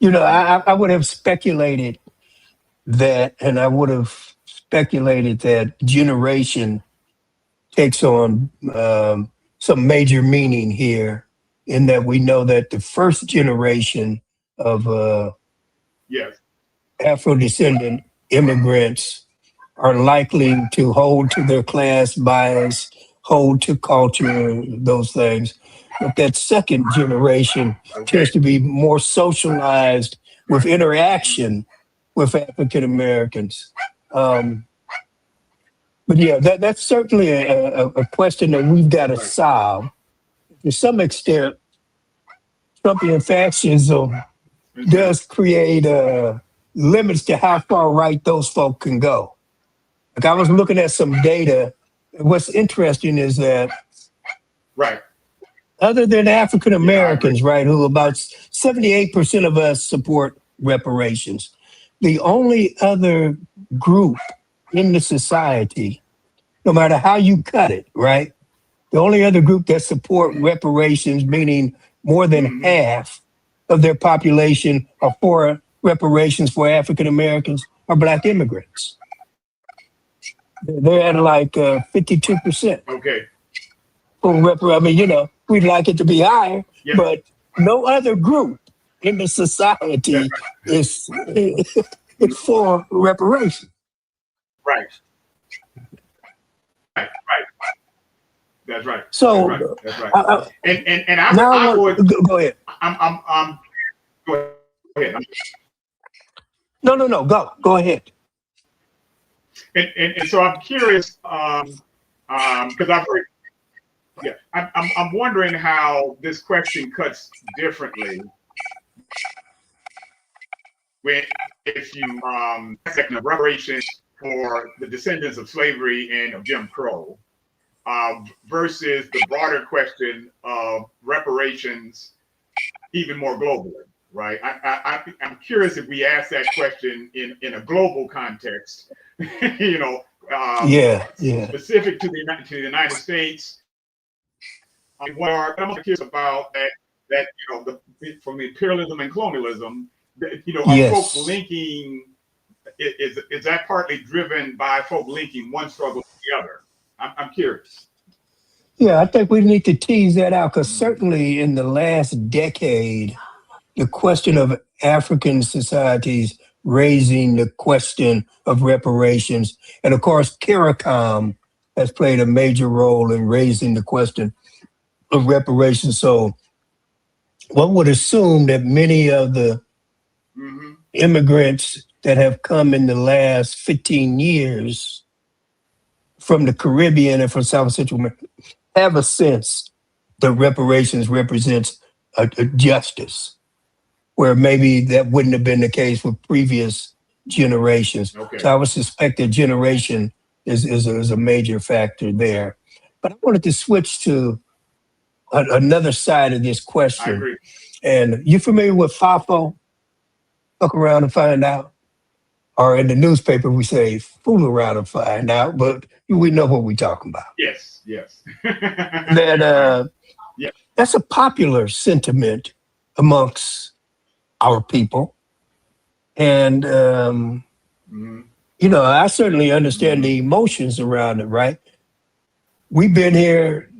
I would have speculated that, and I would have speculated that generation takes on some major meaning here, in that we know that the first generation of Afro-descendant immigrants are likely to hold to their class bias, hold to culture, those things. But that second generation tends to be more socialized with interaction with African Americans. But yeah, that's certainly a question that we've got to solve. To some extent, Trumpian fascism does create limits to how far right those folk can go. Like, I was looking at some data. What's interesting is that, other than African Americans, who about 78% of us support reparations, the only other group in the society, no matter how you cut it, the only other group that support reparations, meaning more than half, of their population are for reparations for African Americans are Black immigrants. They're at like 52%. Okay. I mean, we'd like it to be higher, Yeah. but no other group in the society is for reparations. Right. Right. Right. That's right. So That's right. That's right. And I would go ahead. I'm go ahead. No, go ahead. And so I'm curious, because I've heard, yeah, I'm wondering how this question cuts differently when if you second of reparations for the descendants of slavery and of Jim Crow, versus the broader question of reparations even more globally, right? I'm curious if we ask that question in a global context, specific to the United States. What I'm curious about that from imperialism and colonialism, are folks linking? Is that partly driven by folk linking one struggle to the other? I'm curious. Yeah, I think we need to tease that out because certainly in the last decade, the question of African societies raising the question of reparations, and of course, CARICOM has played a major role in raising the question of reparations. So one would assume that many of the immigrants that have come in the last 15 years from the Caribbean and from South Central America have a sense that reparations represents a justice, where maybe that wouldn't have been the case with previous generations. Okay. So I would suspect that generation is a major factor there. But I wanted to switch to another side of this question. I agree. And you familiar with FAFO? Look around and find out. Or in the newspaper, we say fool around and find out, but we know what we're talking about. Yes. That that's a popular sentiment amongst our people. And, I certainly understand the emotions around it, right? We've been here,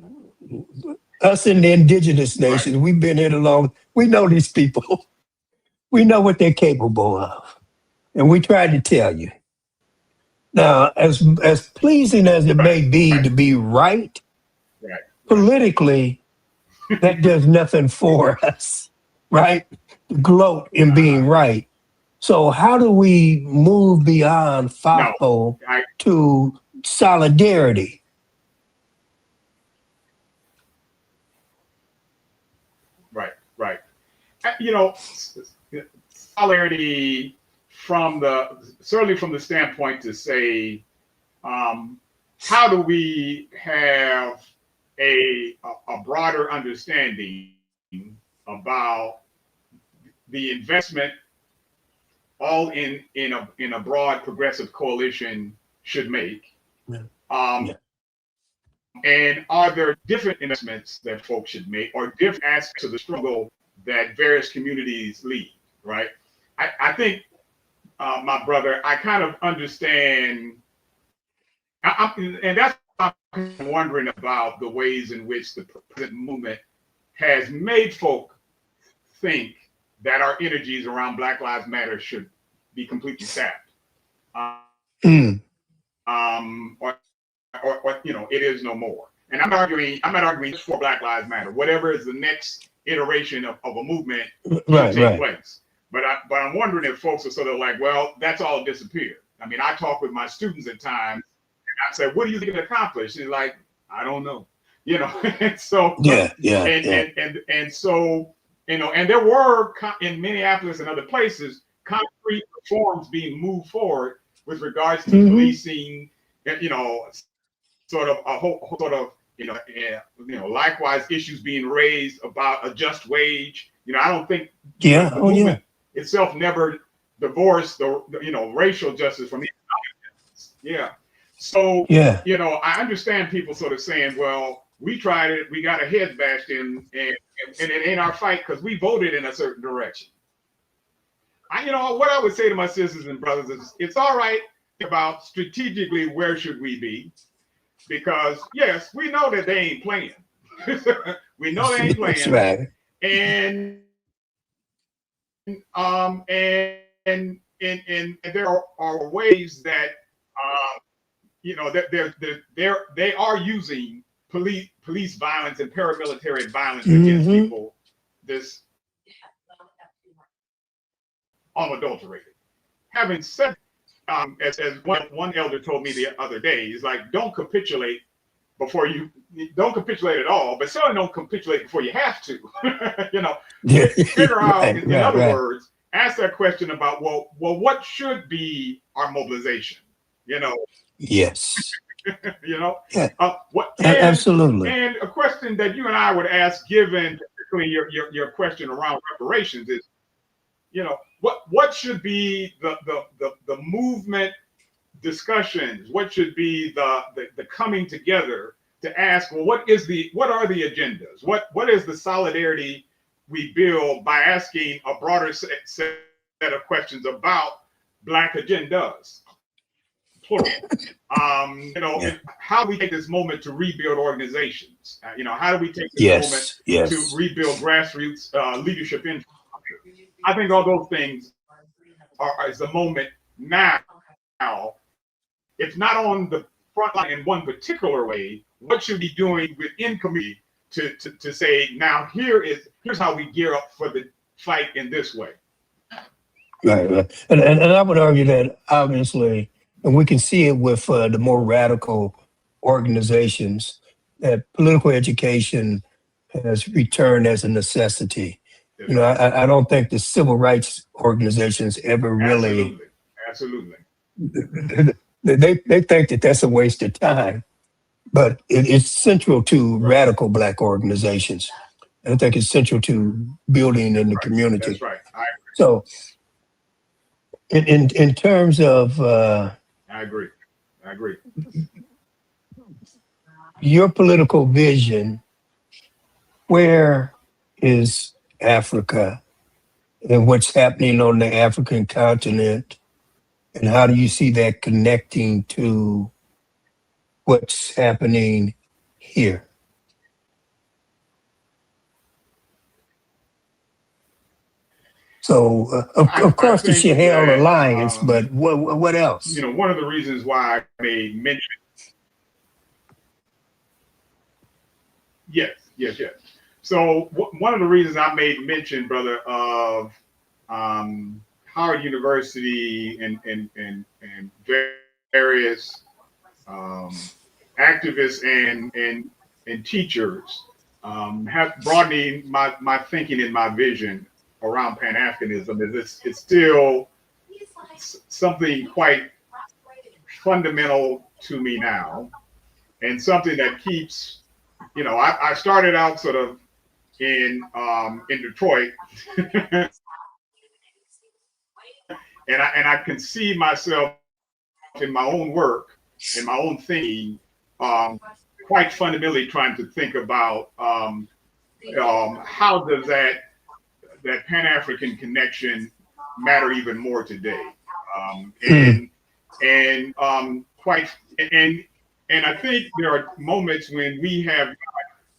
us in the indigenous nations, we've been here long. We know these people. We know what they're capable of. And we tried to tell you. Now, as pleasing as it may be to be right, politically, that does nothing for us, right? To gloat in being right. So how do we move beyond FAFO to solidarity? Right. Solidarity certainly from the standpoint to say, how do we have a broader understanding about the investment all in a broad progressive coalition should make? And are there different investments that folks should make or different aspects of the struggle that various communities lead, right? I think, my brother, I kind of understand, and that's what I'm wondering about the ways in which the present movement has made folk think that our energies around Black Lives Matter should be completely sapped. Or it is no more. And I'm not arguing just for Black Lives Matter. Whatever is the next iteration of a movement should take place. But I'm wondering if folks are sort of like, well, that's all disappeared. I mean, I talk with my students at times, and I say, what do you think it accomplished? And they're like, I don't know. And so and so and there were in Minneapolis and other places concrete reforms being moved forward with regards to policing, sort of a whole sort of likewise issues being raised about a just wage. I don't think the movement itself never divorced the racial justice from economic justice. So I understand people sort of saying, well, We tried it. We got our heads bashed in, and it ain't our fight because we voted in a certain direction. What I would say to my sisters and brothers is, it's all right about strategically where should we be, because yes, we know that they ain't playing. We know they ain't That's playing, right. and and there are ways that that they are using police violence and paramilitary violence against people this unadulterated. Having said, as one elder told me the other day, he's like, don't capitulate don't capitulate at all, but certainly don't capitulate before you have to. Figure out, in other words, ask that question about, well, what should be our mobilization? Yes. Yeah. Absolutely. And a question that you and I would ask, given particularly your question around reparations, is, what should be the movement discussions? What should be the coming together to ask, well, what are the agendas? What is the solidarity we build by asking a broader set of questions about Black agendas? Plural. How do we take this moment to rebuild organizations? How do we take this moment to rebuild grassroots leadership infrastructure? I think all those things is the moment now. If not on the front line in one particular way, what should we be doing within community to say, now here's how we gear up for the fight in this way? Right. And I would argue that obviously, and we can see it with the more radical organizations, that political education has returned as a necessity. I don't think the civil rights organizations ever really. Absolutely. They think that that's a waste of time, but it's central to radical Black organizations. And I think it's central to building in the community. That's right. I agree. So, in terms of, I agree. Your political vision, where is Africa and what's happening on the African continent, and how do you see that connecting to what's happening here? So, of course, the Sahel Alliance, but what else? One of the reasons why I made mention. Yes. So one of the reasons I made mention, brother, of Howard University and various activists and teachers have broadening my thinking and my vision around Pan-Africanism is it's still something quite fundamental to me now, and something that keeps, I started out sort of in Detroit, and I can see myself in my own work, in my own thinking, quite fundamentally trying to think about how does that Pan-African connection matter even more today, and I think there are moments when we have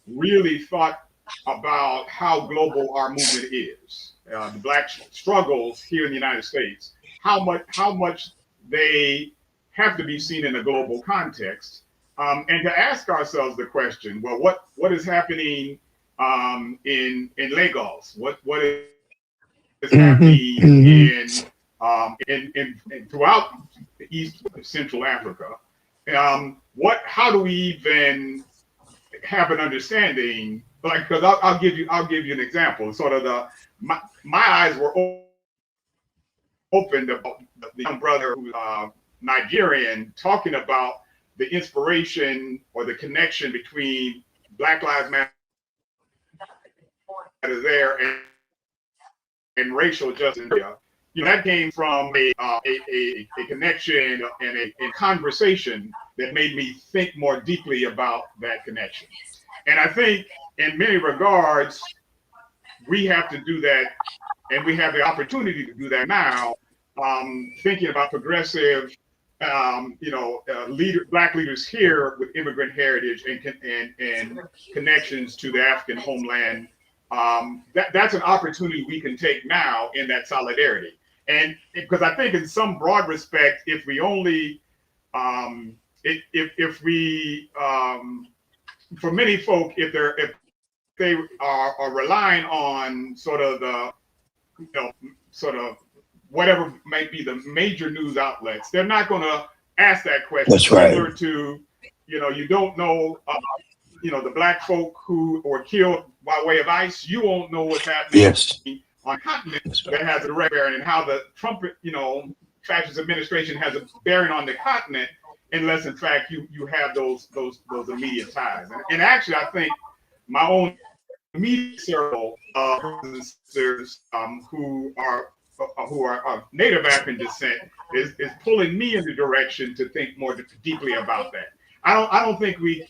really thought about how global our movement is. The Black struggles here in the United States, how much they have to be seen in a global context, and to ask ourselves the question: well, what is happening in Lagos? What is happening in throughout East Central Africa? How do we even have an understanding? Like, because I'll give you an example. Sort of my eyes were opened about the young brother who's Nigerian, talking about the inspiration or the connection between Black Lives Matter there and racial justice. That came from a connection and a conversation that made me think more deeply about that connection. And I think in many regards, we have to do that, and we have the opportunity to do that now. Thinking about progressive, black leaders here with immigrant heritage and connections to the African homeland. That's an opportunity we can take now in that solidarity. And because I think in some broad respect, if we only, if we, for many folk, if they are relying on sort of the, sort of whatever might be the major news outlets, they're not going to ask that question. That's right. Similar to, you don't know, the black folk who were killed by way of ICE. You won't know what's happening on continent that has a direct bearing, and how the Trump, fascist administration has a bearing on the continent, unless in fact you have those immediate ties. And actually, I think my own immediate circle of brothers and sisters who are of Native African descent is pulling me in the direction to think more deeply about that. I don't think we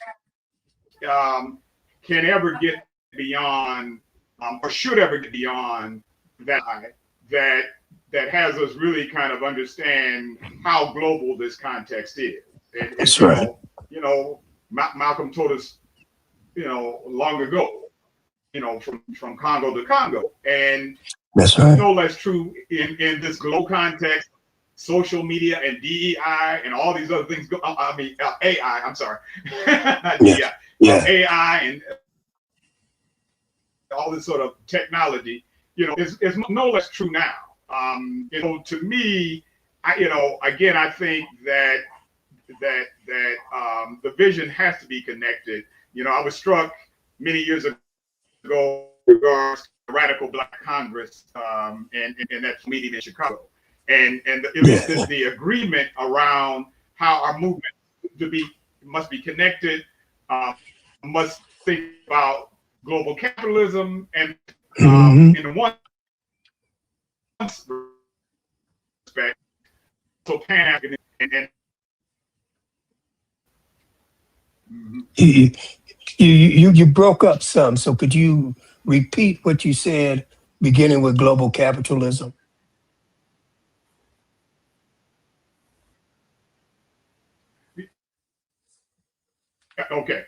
can ever get beyond or should ever get beyond that has us really kind of understand how global this context is. That's right. Malcolm told us, long ago, from Congo to Congo, and that's right. No less true in this global context. Social media and DEI and all these other things. AI. I'm sorry, not DEI. Yeah. AI and all this sort of technology, is no less true now. To me, again, I think that the vision has to be connected. I was struck many years ago in regards to the Radical Black Congress and that meeting in Chicago, and the agreement around how our movement must be connected, must think about global capitalism, and in one respect, so Pan-African and you broke up some, so could you repeat what you said, beginning with global capitalism? Okay.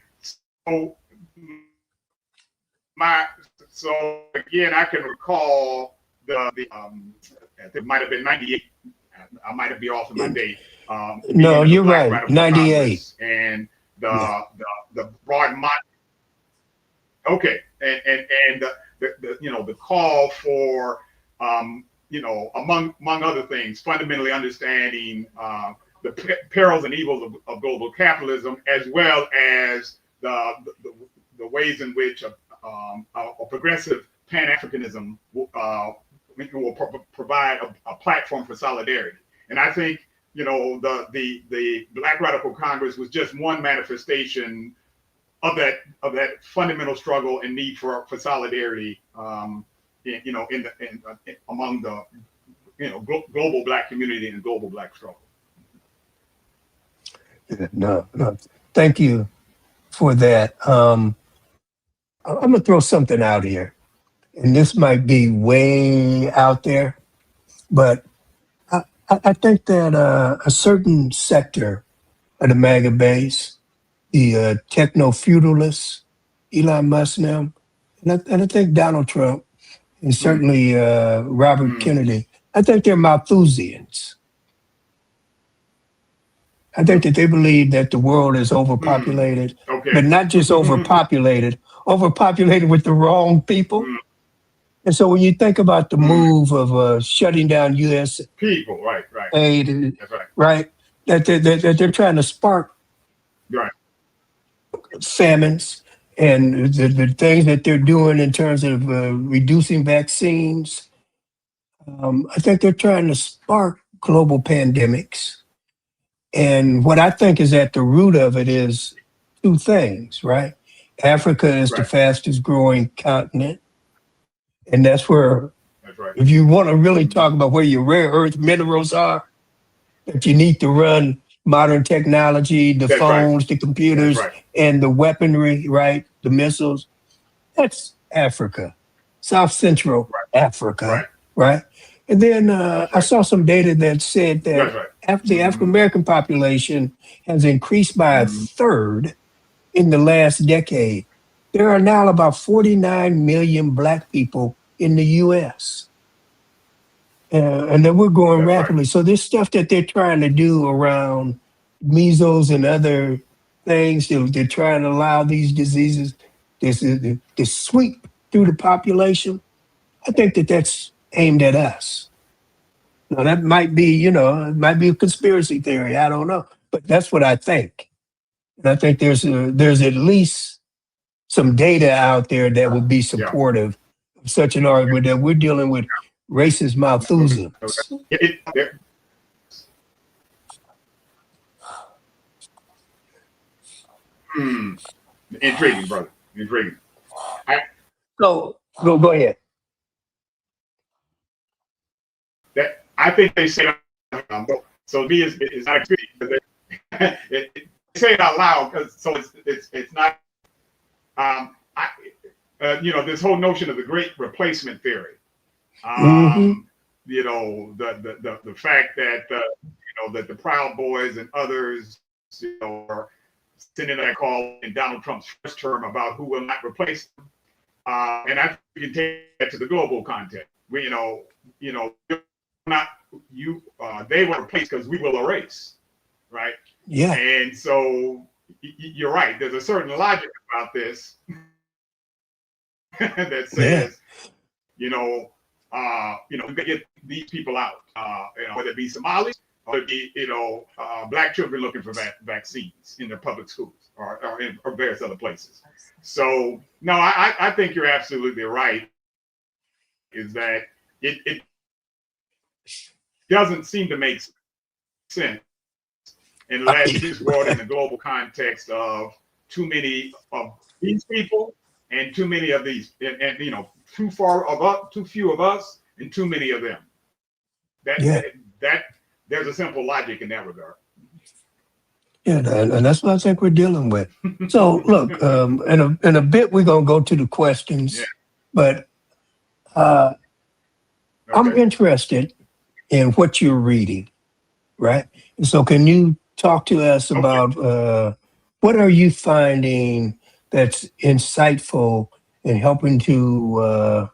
So again, I can recall it might have been 98. I might be off of my date. No, you're right. 98. And the broad mind. Okay, and the call for among other things, fundamentally understanding the perils and evils of global capitalism, as well as the ways in which a progressive Pan-Africanism will provide a platform for solidarity. And I think the Black Radical Congress was just one manifestation of that fundamental struggle and need for solidarity, among the global Black community and global Black struggle. No, thank you for that. I'm gonna throw something out here, and this might be way out there, but I think that a certain sector of the MAGA base, the techno-feudalists, Elon Musk now, and I think Donald Trump, and certainly Robert Kennedy, I think they're Malthusians. I think that they believe that the world is overpopulated, but not just overpopulated with the wrong people. And so when you think about the move of shutting down U.S. people, aid, that's right, right, that they're trying to spark famines, and the things that they're doing in terms of reducing vaccines, I think they're trying to spark global pandemics. And what I think is at the root of it is two things, right? Africa is the fastest growing continent. And that's where, if you want to really talk about where your rare earth minerals are, that you need to run modern technology, the That's right. phones, the That's computers, right. and the weaponry, right? The missiles. That's Africa, South Central Right. Africa, Right. right? And then That's I right. saw some data that said that That's right. the African Mm-hmm. American population has increased by a Mm-hmm. third in the last decade. There are now about 49 million Black people in the US. And then we're growing That's right. rapidly. So this stuff that they're trying to do around measles and other things, they're trying to allow these diseases to sweep through the population. I think that that's aimed at us. Now that might be, it might be a conspiracy theory. I don't know, but that's what I think. And I think there's at least some data out there that would be Yeah. supportive of such an argument that we're dealing with racist Okay. Malthusans. Hmm. Intriguing, brother. Intriguing. I, So go ahead. I think they say so. Me is not experience. They say it out loud because so it's not. I, this whole notion of the great replacement theory. Mm-hmm. The fact that that the Proud Boys and others are sending that call in Donald Trump's first term about who will not replace them. And I think we can take that to the global context. Not you. They will replace because we will erase, right? Yeah. And so you're right. There's a certain logic about this that says, we get these people out, whether it be Somalis or it be, Black children looking for vaccines in their public schools or in or various other places. So, no, I think you're absolutely right, is that it doesn't seem to make sense unless it's brought in the global context of too many of these people and too many of these, and too few of us and too many of them. That there's a simple logic in that regard. Yeah, and that's what I think we're dealing with. So look, in a bit we're gonna go to the questions, Yeah. but Okay. I'm interested in what you're reading, right? And so can you talk to us about what are you finding that's insightful in helping to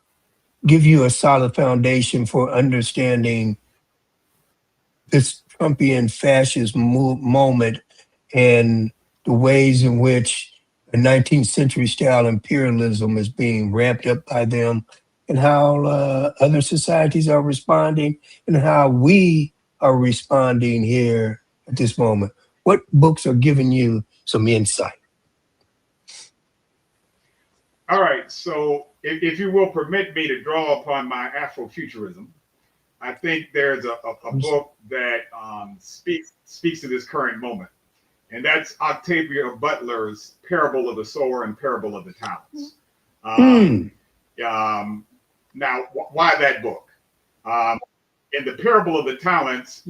give you a solid foundation for understanding this Trumpian fascist moment and the ways in which a 19th century style imperialism is being ramped up by them, and how other societies are responding, and how we are responding here at this moment. What books are giving you some insight? All right. So, if you will permit me to draw upon my Afrofuturism, I think there's a book that speaks to this current moment, and that's Octavia Butler's Parable of the Sower and Parable of the Talents. Now, why that book? In the Parable of the Talents,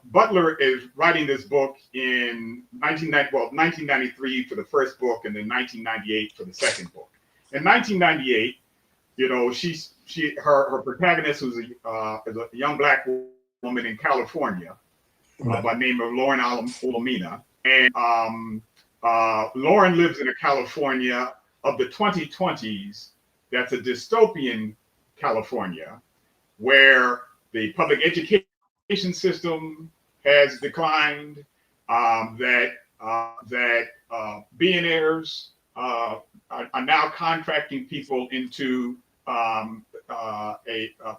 Butler is writing this book in 1993 for the first book, and then 1998 for the second book. In 1998, her protagonist was a young Black woman in California by the name of Lauren Olamina, and Lauren lives in a California of the 2020s that's a dystopian California, where the public education system has declined, that billionaires are now contracting people into a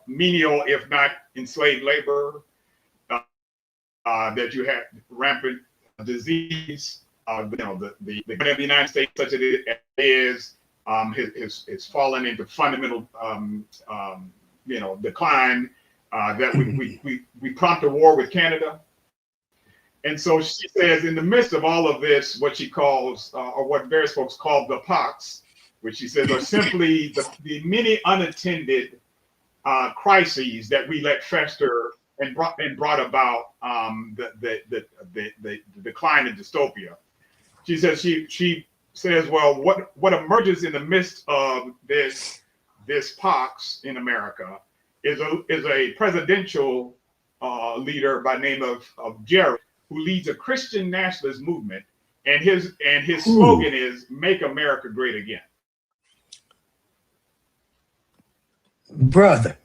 menial, if not enslaved labor, that you have rampant disease. The government of the United States, such as it is, has fallen into fundamental decline, that we prompt a war with Canada. And so she says, in the midst of all of this, what she calls, or what various folks call the pox, which she says are simply the many unattended crises that we let fester brought about the decline in dystopia. She says she says, well, what emerges in the midst of this pox in America is a presidential leader by name of Jerry, who leads a Christian nationalist movement, and his slogan is "Make America Great Again." Brother.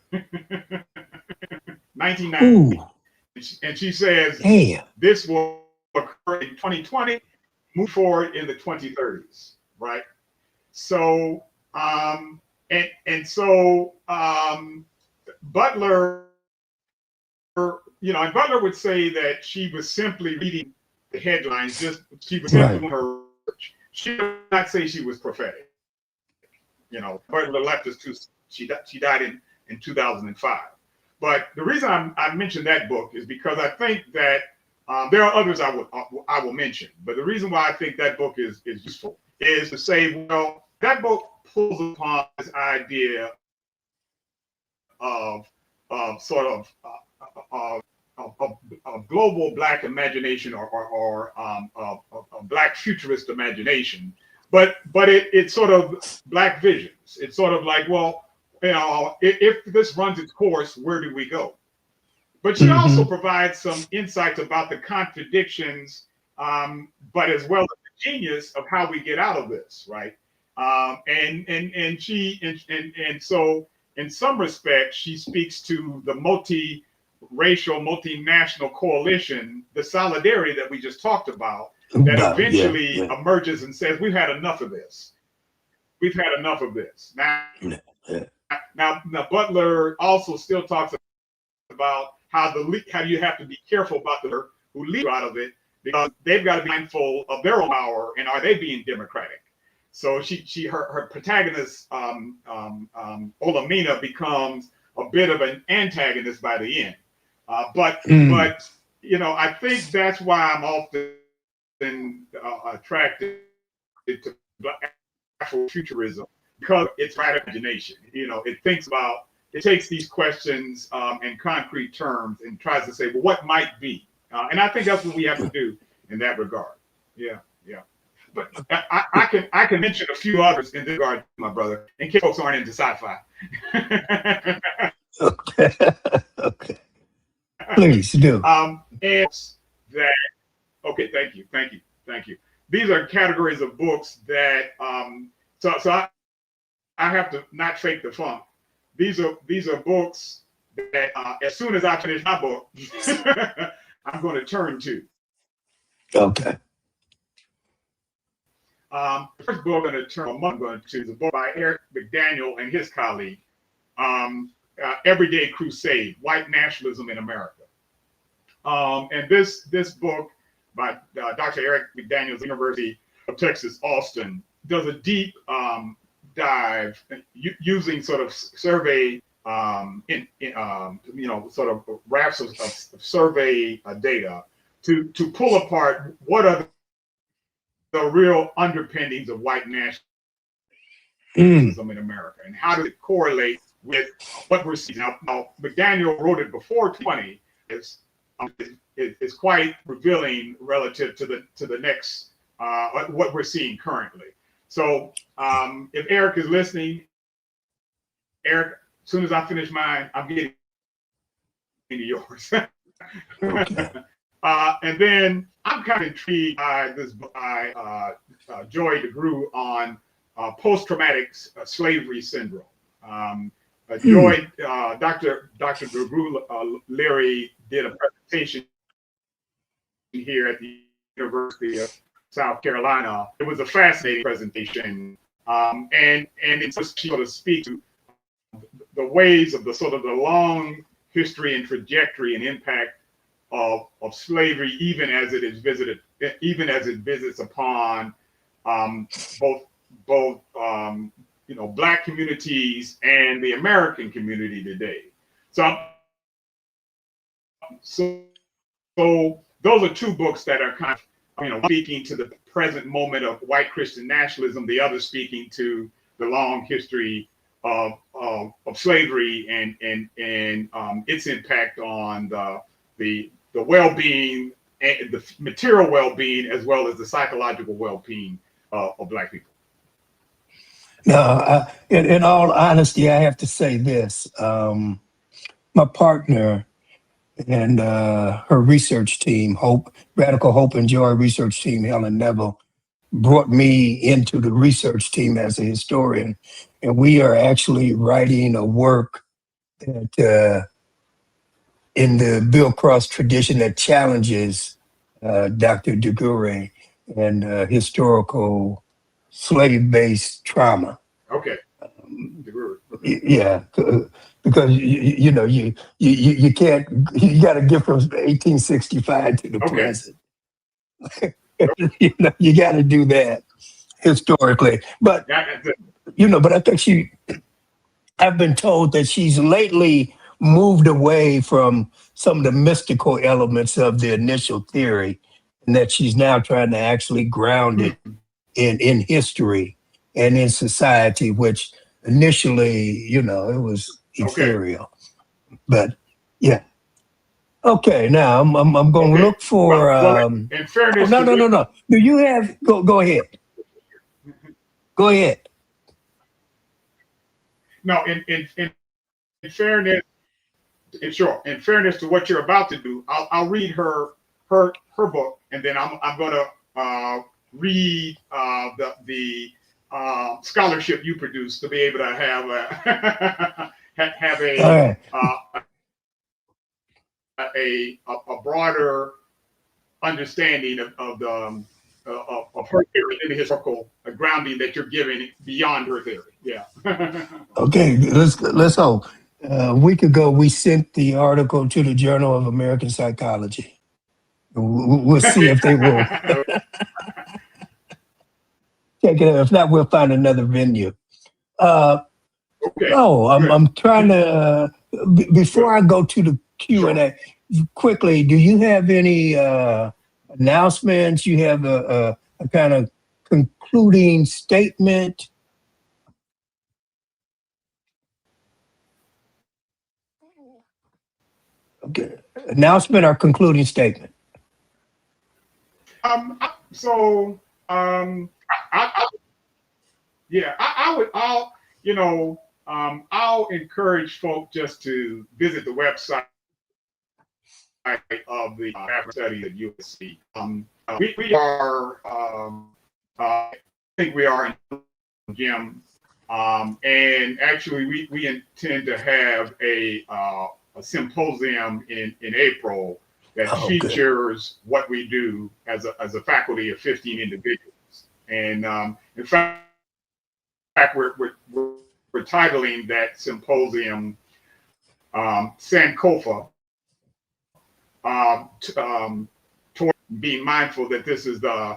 1990. And she says, damn, this will occur in 2020, move forward in the 2030s, right? So, Butler, and Butler would say that she was simply reading the headlines, she was simply doing her research. She did not say she was prophetic. Butler left us too. She died in 2005. But the reason I mentioned that book is because I think that there are others I will mention. But the reason why I think that book is useful is to say, well, that book pulls upon this idea of sort of global Black imagination or a Black futurist imagination, but it's sort of Black visions. It's sort of like, well, if this runs its course, where do we go? But she also provides some insights about the contradictions, but as well as the genius of how we get out of this, right? So in some respects, she speaks to the multi-racial, multinational coalition, the solidarity that we just talked about, that eventually emerges and says, we've had enough of this. We've had enough of this. Now, Butler also still talks about how you have to be careful about the who lead out of it, because they've got to be mindful of their own power, and are they being democratic? So her protagonist, Olamina, becomes a bit of an antagonist by the end. But I think that's why I'm often attracted to Afrofuturism, because it's radical imagination. It takes these questions in concrete terms and tries to say, well, what might be? And I think that's what we have to do in that regard. Yeah. But I can mention a few others in this regard, my brother, in case folks aren't into sci-fi. Okay. Please do. And that. Okay. Thank you. These are categories of books that. So I have to not fake the funk. These are books that as soon as I finish my book, I'm going to turn to. Okay. The first book I'm going to is a book by Eric McDaniel and his colleague, Everyday Crusade: White Nationalism in America. And this book by Dr. Eric McDaniel, University of Texas, Austin, does a deep dive using sort of survey, sort of rafts of survey data to pull apart what are the real underpinnings of white nationalism in America, and how does it correlate with what we're seeing. Now McDaniel wrote it before 20. It's quite revealing relative to the next what we're seeing currently. So if Eric is listening, Eric, as soon as I finish mine, I'm getting into yours. Okay. And then I'm kind of intrigued by this book by Joy DeGruy on post-traumatic slavery syndrome. Joy, Dr. DeGruy Leary did a presentation here at the University of South Carolina. It was a fascinating presentation, and it sort of speaks to the ways of the sort of the long history and trajectory and impact of slavery, even as it visits upon both Black communities and the American community today. So those are two books that are kind of speaking to the present moment of white Christian nationalism, the other speaking to the long history of slavery and its impact on the well-being and the material well-being as well as the psychological well-being of Black people. Now, in all honesty, I have to say this. My partner and her research team, Radical Hope and Joy research team, Helen Neville, brought me into the research team as a historian. And we are actually writing a work that, in the Bill Cross tradition, that challenges Dr. Degure and historical slave-based trauma. Okay. Yeah, because you can't, you got to get from 1865 to the present. You got to do that historically. But but I think I've been told that she's lately moved away from some of the mystical elements of the initial theory, and that she's now trying to actually ground it in history and in society, which initially, it was ethereal. But yeah. Okay, now I'm going to look for. In fairness, no. Do you have? Go ahead. Go ahead. No, in fairness, in fairness to what you're about to do, I'll read her book, and then I'm going to read the scholarship you produced to be able to have a broader understanding of her theory and the historical grounding that you're giving beyond her theory. Yeah. Okay, let's hope. A week ago, we sent the article to the Journal of American Psychology. We'll see if they will check it out. If not, we'll find another venue. I'm trying to. Before I go to the Q&A, quickly, do you have any announcements? You have a kind of concluding statement? Okay, announcement or concluding statement? I'll encourage folk just to visit the website of the African Studies at USC. We are, I think we are in Jim, and actually we intend to have a symposium in April that features what we do as a faculty of 15 individuals. And in fact, we're titling that symposium Sankofa, toward being mindful that this is the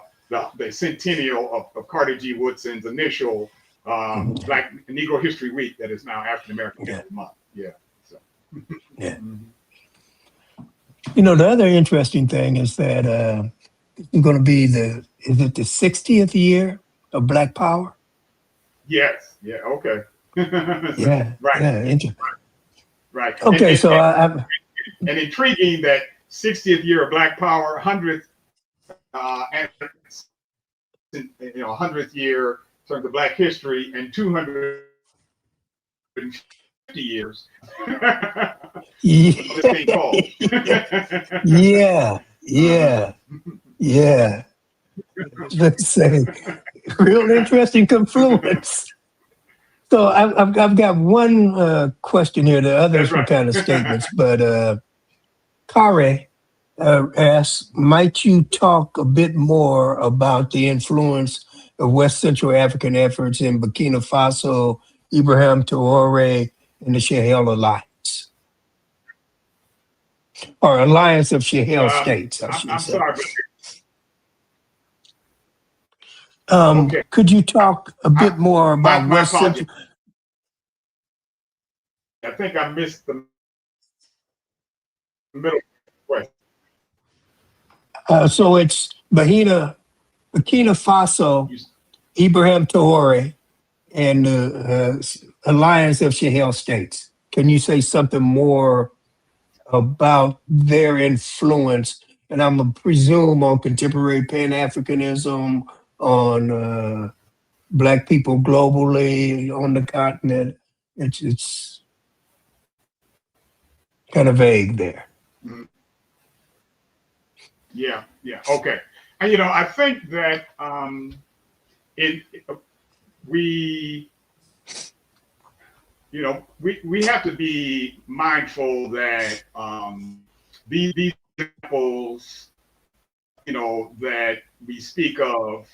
centennial of Carter G. Woodson's initial Black Negro History Week that is now African American History Month. Yeah. So. Yeah. The other interesting thing is that it's going to be the 60th year of Black Power? Yes. Yeah. Okay. Yeah. Right. Yeah. Interesting. Right. Okay. And intriguing that 60th year of Black Power, 100th, 100th year in terms of Black history, and 250 years. Yeah. Let's say, real interesting confluence. So I've got one question here. The others were kind of statements, but Kare asks, might you talk a bit more about the influence of West Central African efforts in Burkina Faso, Ibrahim Traore, and the Sahel Alliance? Or Alliance of Sahel States, I should say. Sorry. Could you talk a bit more about West Central? I think I missed the middle question. So it's Burkina Faso, Ibrahim Traore, and Alliance of Sahel States. Can you say something more about their influence? And I'm gonna presume on contemporary Pan Africanism, on Black people globally, on the continent. It's kind of vague there. Mhm. Yeah. Okay. And I think that it we we have to be mindful that these examples that we speak of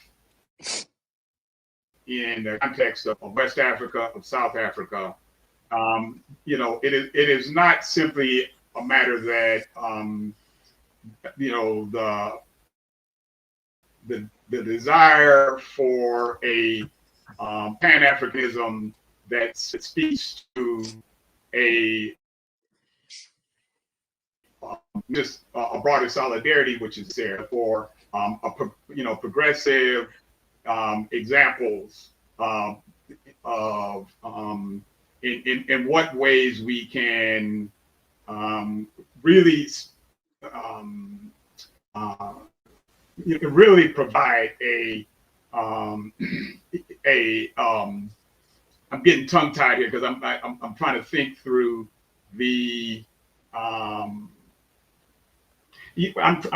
in the context of West Africa, of South Africa, it is not simply a matter that the desire for a Pan Africanism that speaks to a just a broader solidarity, which is there for progressive examples of in what ways we can really um, uh, really provide um, a I'm getting tongue tied here because I'm trying to think through the I'm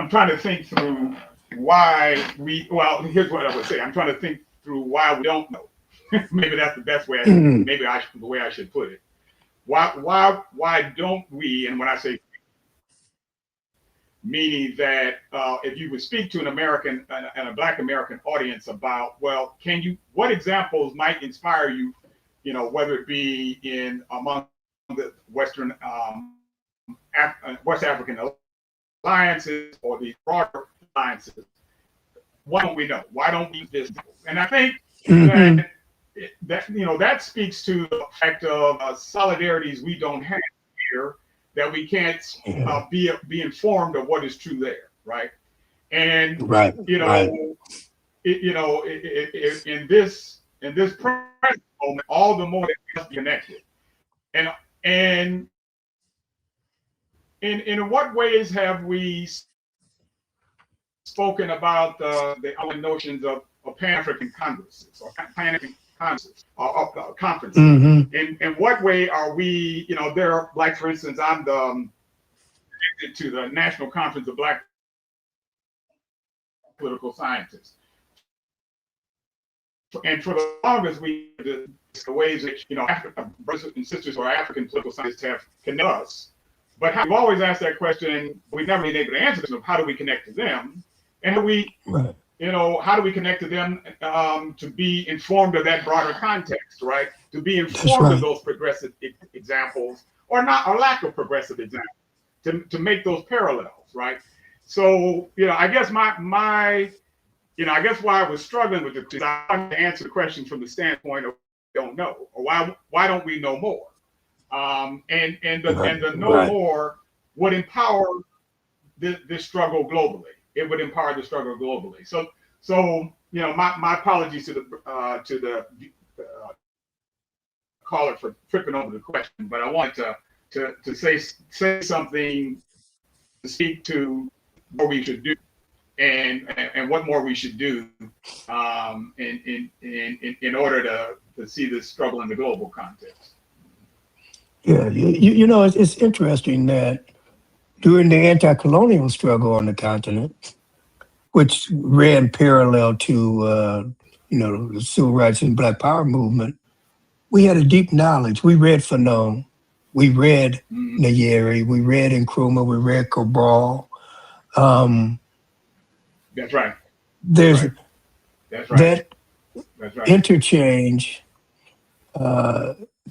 trying to think through why here's what I would say. I'm trying to think through why we don't know. Maybe that's the best way. The way I should put it. Why don't we? And when I say meaning that if you would speak to an American and a Black American audience about, well, what examples might inspire you, whether it be in among the Western West African alliances or these broader alliances, why don't we know? Why don't we use this? And I think that that speaks to the fact of solidarities we don't have here, that we can't be informed of what is true there, right? And in this present moment, all the more that we must be connected. And in what ways have we spoken about the notions of Pan-African congresses or Pan-African congresses or conferences? In what way are we, there are, like, for instance, I'm connected to the National Conference of Black Political Scientists. And for the longest, the ways that, brothers and sisters who are African political scientists have connected us. But we've always asked that question, we've never been able to answer this, of how do we connect to them? And how do we connect to them to be informed of that broader context, right? To be informed of those progressive examples or lack of progressive examples, to make those parallels, right? So, I guess I guess why I was struggling with it is I wanted to answer the question from the standpoint of don't know, or why don't we know more? And the know more would empower this struggle globally. It would empower the struggle globally. So my apologies to the caller for tripping over the question, but I wanted to say something to speak to what we should do and what more we should do in order to see this struggle in the global context. Yeah, it's interesting that during the anti-colonial struggle on the continent, which ran parallel to the civil rights and Black Power movement, we had a deep knowledge. We read Fanon, we read Nyeri, we read Nkrumah, we read Cabral. That's right. There's That's right. that interchange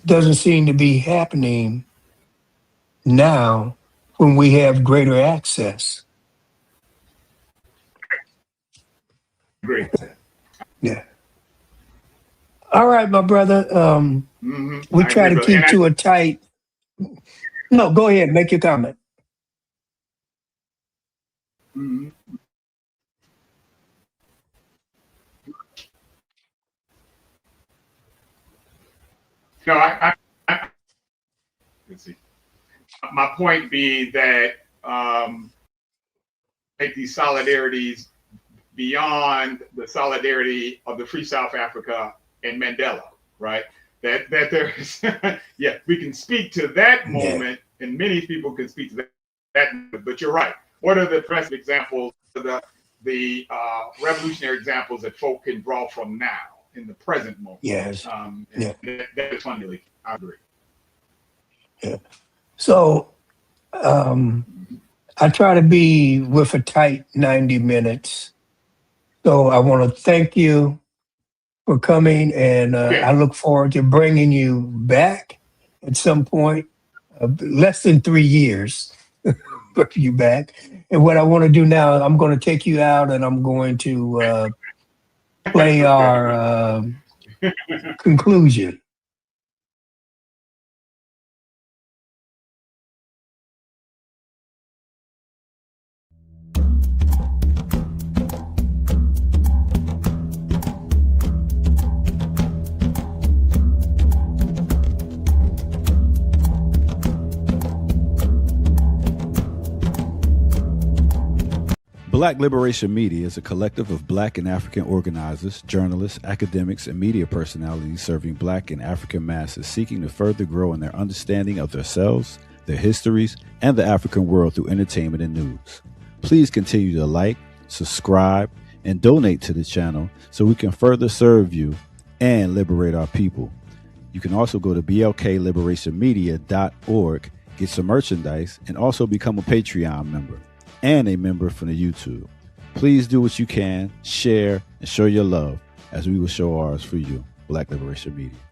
doesn't seem to be happening now when we have greater access. Great. Yeah. All right, my brother. We try to keep to a tight. No, go ahead. Make your comment. No, let's see. My point being that make these solidarities beyond the solidarity of the Free South Africa and Mandela, right? That there's, yeah, we can speak to that moment, and many people can speak to that. But you're right. What are the best examples? The revolutionary examples that folk can draw from now in the present moment. Yes. That is fundamentally, I agree. Yeah. So I try to be with a tight 90 minutes. So I want to thank you for coming, and I look forward to bringing you back at some point, less than 3 years, bring you back. And what I want to do now, I'm going to take you out, and I'm going to play our conclusion. Black Liberation Media is a collective of Black and African organizers, journalists, academics, and media personalities serving Black and African masses seeking to further grow in their understanding of themselves, their histories, and the African world through entertainment and news. Please continue to like, subscribe, and donate to the channel so we can further serve you and liberate our people. You can also go to blkliberationmedia.org, get some merchandise, and also become a Patreon member and a member from the YouTube. Please do what you can, share, and show your love as we will show ours for you. Black Liberation Media.